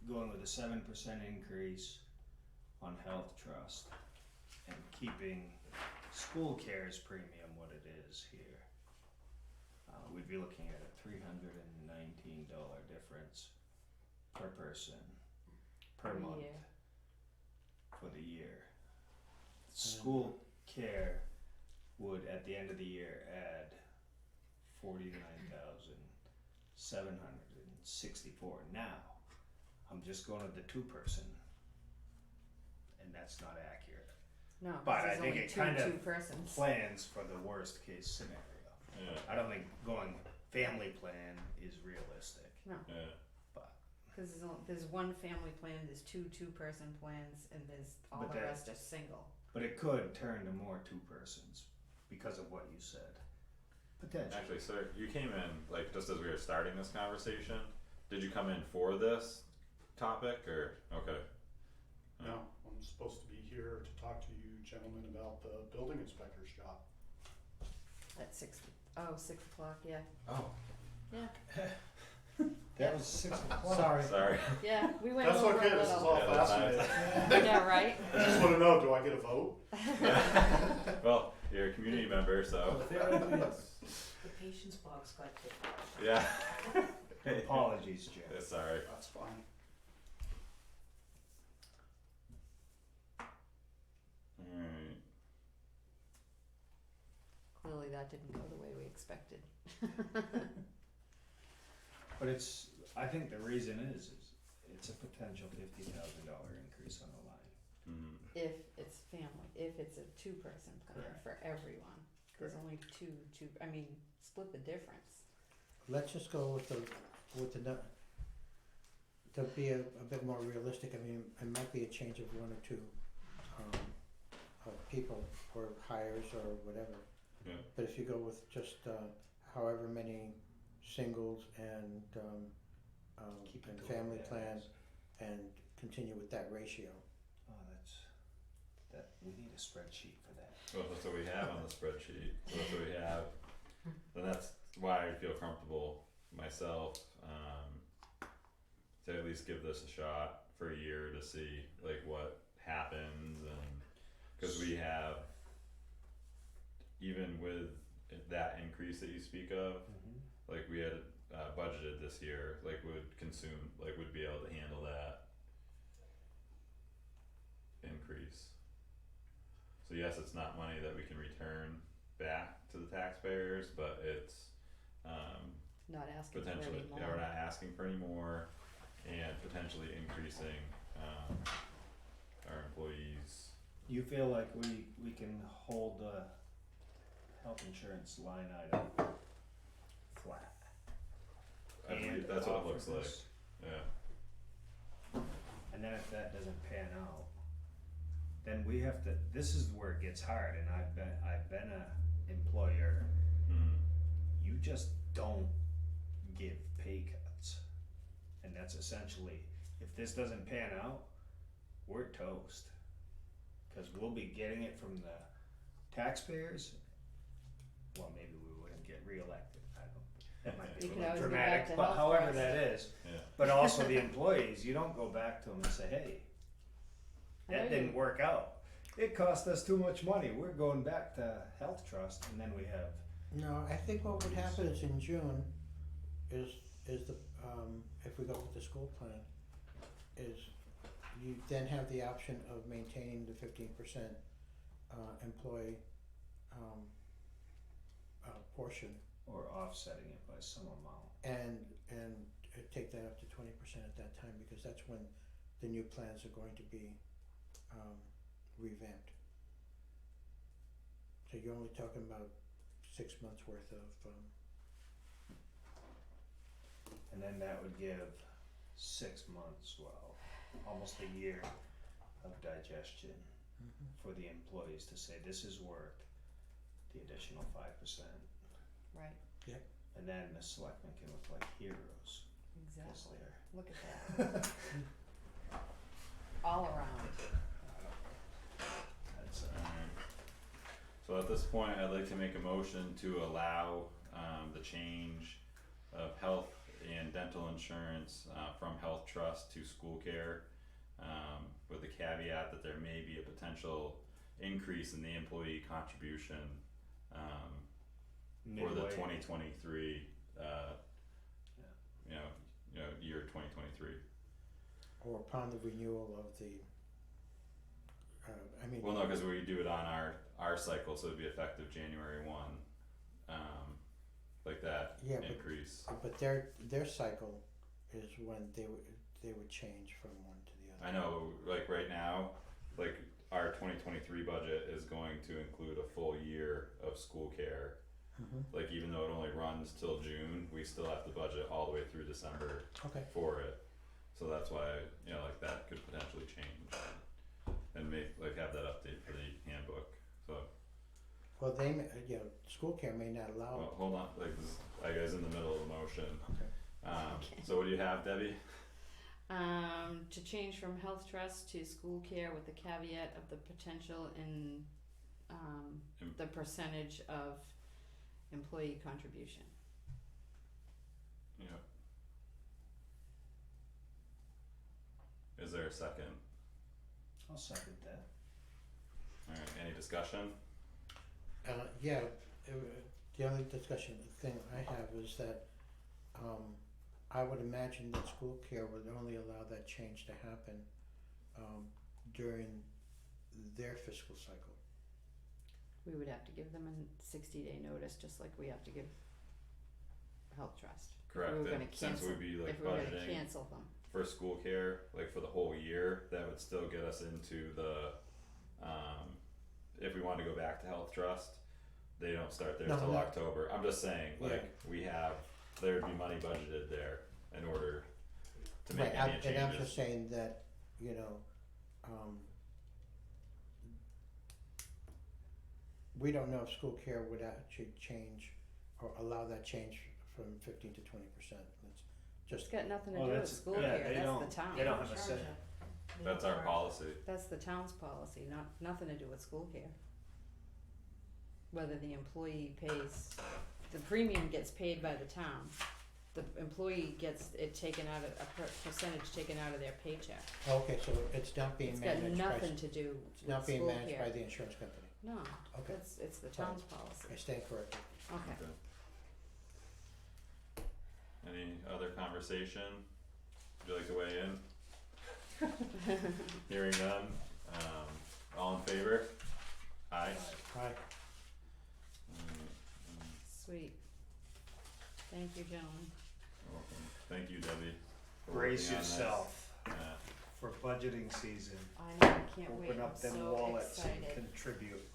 Going with a 7% increase on health trust and keeping school care's premium what it is here. we'd be looking at a $319 difference per person per Per month year. for the year. School care would at the end of the year add 49,764. Now, I'm just going with the 2-person, and that's not accurate. No, 'cause But I there's think only it two kind of two persons. Plans for the worst case scenario. Yeah, I don't think going family plan is realistic. No, yeah, cause there's one family plan, there's two two-person plans, and there's all But the that- rest are single. But it could turn to more 2-persons because of what you said. Potentially. actually, sir, you came in, like, just as we were starting this conversation, did you come in for this topic, or, okay? No, I'm supposed to be here to talk to you gentlemen about the building inspector's job. At 6:00, yeah, Oh, yeah, That was 6 o'clock. Sorry. sorry. yeah, we went That's over okay, a this is little. all Yeah, that's fascinating. Yeah, right? I just wanna know, do I get a vote? Well, you're a community member, so, The patient's box got kicked. yeah. Apologies, Jeff. Yeah, sorry. That's fine. Alright, Clearly that didn't go the way we expected. But I think the reason is it's a potential $50,000 increase on the line. mhm, If it's family, if it's a two-person plan Correct. for everyone, there's only I mean, split the difference. Let's just go with the to be a bit more realistic. I mean, it might be a change of 1 or 2 people or hires or whatever. yeah, But if you go with just however many singles and Keep it and the way family that plan is. and continue with that ratio. Oh, we need a spreadsheet for that. well, that's what we have on the spreadsheet, so that's what we have, then that's why I feel comfortable myself, to at least give this a shot for a year to see like what happens, and cause we have, even with that increase that you speak of, like we had budgeted this year, like would be able to handle that increase. So yes, it's not money that we can return back to the taxpayers, but it's Not asking for potentially, any more. yeah, we're not asking for any more, and potentially increasing our employees. You feel like we can hold the health insurance line item flat? I believe and that's what it offer looks like, this? yeah, And then if that doesn't pan out, then we have to, this is where it gets hard, and I've been a employer, you just don't give pay cuts. And that's essentially, if this doesn't pan out, we're toast. Cause we'll be getting it from the taxpayers, well, maybe we wouldn't get reelected, I don't, that might be You a could little always go back dramatic, to but health however trust. that is. yeah, But also the employees, you don't go back to them and say, hey, I know that you- didn't work out. It cost us too much money, we're going back to health trust, and then we have, No, I think what would happen is in June is the if we go with the school plan, is you then have the option of maintaining the 15% employee portion or offsetting it by some amount. and take that up to 20% at that time, because that's when the new plans are going to be revamped. So you're only talking about 6 months worth of And then that would give 6 months, well, almost a year of digestion for the employees to say, this is worth the additional 5%. Right, And then the selectmen can look like heroes, cause exactly. they're, Look at that. All around. that's, alright. So at this point, I'd like to make a motion to allow the change of health and dental insurance from health trust to school care, with the caveat that there may be a potential increase in the employee contribution for the Midway. 2023, year 2023. Or upon the renewal of the, I mean. Well, no, cause we do it on our cycle, so it'd be effective January 1, like that Yeah, but- increase. But their cycle is when they would change from one to the other. I know, like right now, like our 2023 budget is going to include a full year of school care. Like even though it only runs till June, we still have to budget all the way through December Okay, for it. So that's why, like that could potentially change and have that update for the handbook, so. well, school care may not allow. Well, hold on, like this, I guess in the middle of the motion. Okay. Okay. So what do you have, Debbie? To change from health trust to school care with the caveat of the potential in, the percentage of employee contribution. Yeah. Is there a second? I'll second that. Alright, any discussion? The only discussion thing I have is that, I would imagine that school care would only allow that change to happen, during their fiscal cycle. We would have to give them a 60-day notice, just like we have to give health trust. Correct, We were and gonna since cancel- we'd be like If we were gonna budgeting cancel them. for school care, like for the whole year, that would still get us into the, if we wanted to go back to health trust, they don't start theirs No, till no. October. I'm just saying, like, there would be money budgeted there in order to make any changes. And I'm just saying that, we don't know if school care would actually change or allow that change from 15 to 20%. It's It's just, got nothing to Well, do with that's- school yeah, care, they that's don't- the town. they don't have a Charge say. it. They That's don't our charge. policy. That's the town's policy, nothing to do with school care. Whether the employee pays, the premium gets paid by the town, the employee gets it taken out of, percentage taken out of their paycheck. okay, so it's not being It's got managed by, nothing to do it's with not being school managed by care. the insurance company. No, Okay, it's the town's policy, I stand corrected. okay. Any other conversation? Would you like to weigh in? Hearing none, all in favor? Aye. Hi, Sweet. Thank you, gentlemen. You're welcome. Thank you, Debbie. for Brace working on this. yourself Yeah. for budgeting season. I know, I can't wait, Open I'm up them so wallets and excited. contribute.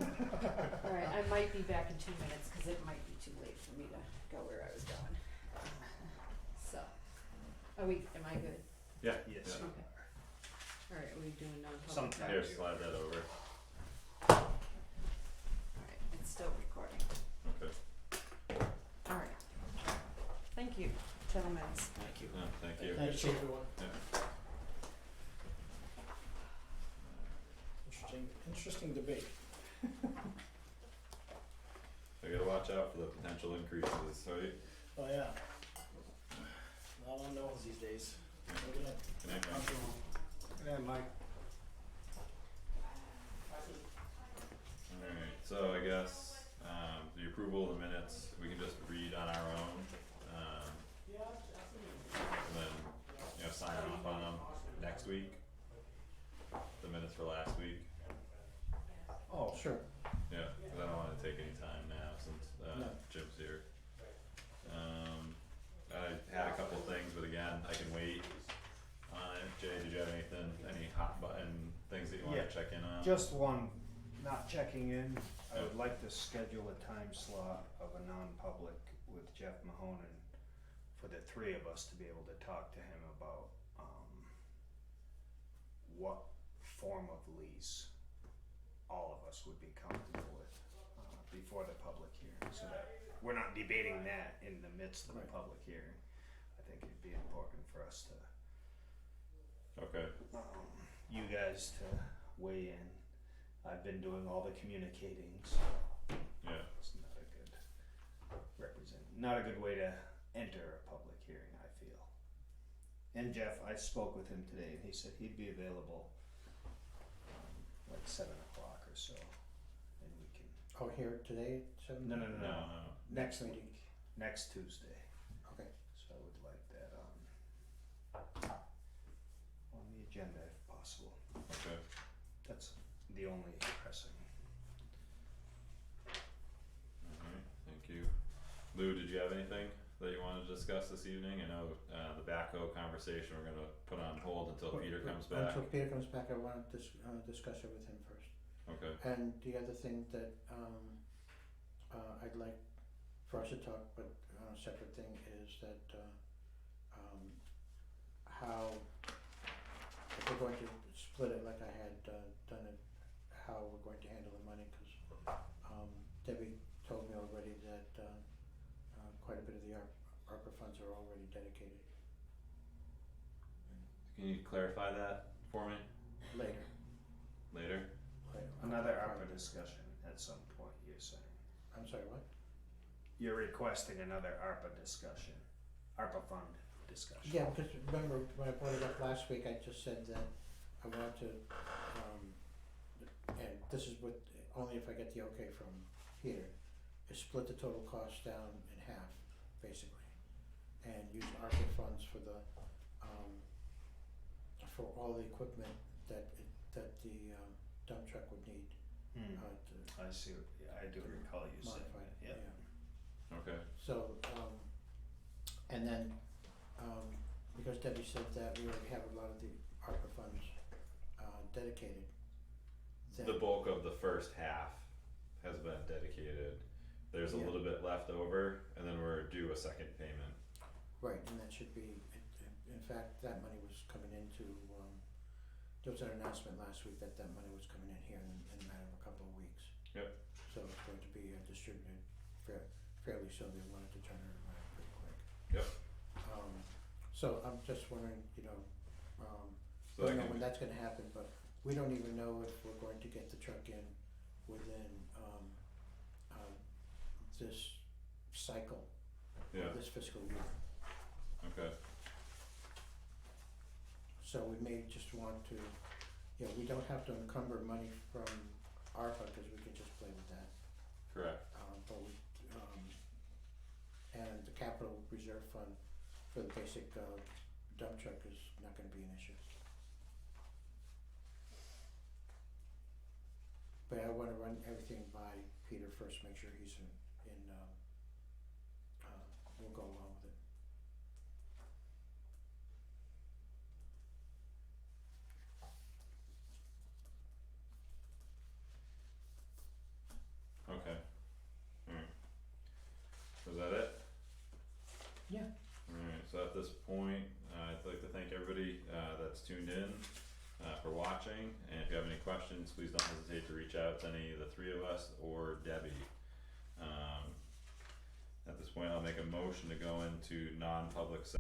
Alright, I might be back in 2 minutes, cause it might be too late for me to go where I was going. So, am I good? Yeah. Yes. Yeah. Okay. Alright, are we doing non-public? Sometimes. Here, slide that over. Alright, it's still recording. Okay. Alright. Thank you, gentlemen. Thank you. Yeah, thank you. Thanks, everyone. Yeah. Interesting debate. I gotta watch out for the potential increases, right? Oh, yeah. A lot of unknowns these days. Look at it. Can I- Yeah, Mike. Alright, so I guess, the approval of the minutes, we can just read on our own, and then, sign off on them next week. The minutes for last week, Oh, sure. yeah, cause I don't wanna take any time now since, No. Jim's here. I had a couple things, but again, I can wait on it. Jay, did you have any hot button things that you wanna Yeah. check in on? just one, not checking in. I Yeah. would like to schedule a time slot of a non-public with Jeff Mahonen for the three of us to be able to talk to him about, what form of lease all of us would be comfortable with, before the public hearing, so that we're not debating that in the midst of a Right. public hearing. I think it'd be important for us to Okay, you guys to weigh in. I've been doing all the communicating, so yeah, it's not a good way to enter a public hearing, I feel. And Jeff, I spoke with him today and he said he'd be available like 7 o'clock or so, and we can Oh, here today, 7? No, No, next meeting. week, next Tuesday. Okay. So I would like that on the agenda if possible. okay. That's the only pressing. Alright, thank you. Lou, did you have anything that you wanted to discuss this evening? I know, the backhoe conversation we're gonna put on hold until Peter comes back. Until Peter comes back, I wanna discuss it with him first. Okay, And the other thing that I'd like for us to talk, but a separate thing, is that how, if we're going to split it like I had done it, how we're going to handle the money, cause Debbie told me already that quite a bit of the ARPA funds are already dedicated. can you clarify that for me Later. later? Another ARPA discussion at some point, you're saying. I'm sorry, what? You're requesting another ARPA discussion, ARPA fund discussion. Yeah, because remember when I brought it up last week, I just said that I want to, and this is with, only if I get the okay from Peter, is split the total cost down in half, basically. And use ARPA funds for the, for all the equipment that the dump truck would need, to I see, I do recall you saying modify that, it, yeah. Okay, So, and then, because Debbie said that we already have a lot of the ARPA funds, dedicated, then. the bulk of the first half has been dedicated. There's a Yeah. little bit left over, and then we're due a second payment. Right, and that should be, in fact, that money was coming into, there was an announcement last week that money was coming in here in a matter of a couple of weeks. Yep. So it's going to be distributed fairly soon, they wanted to turn it around pretty quick. Yep. So I'm just wondering, So I don't know can, when that's gonna happen, but we don't even know if we're going to get the truck in within, this cycle, yeah, this fiscal year. okay, So we may just want to, we don't have to encumber money from ARPA, cause we can just play with that, correct, but we, and the capital reserve fund for the basic, dump truck is not gonna be an issue. But I wanna run everything by Peter first, make sure he's in, we'll go along with it. okay, alright. Was that it? Yeah. Alright, so at this point, I'd like to thank everybody, that's tuned in, for watching, and if you have any questions, please don't hesitate to reach out to any of the three of us or Debbie. At this point, I'll make a motion to go into non-public session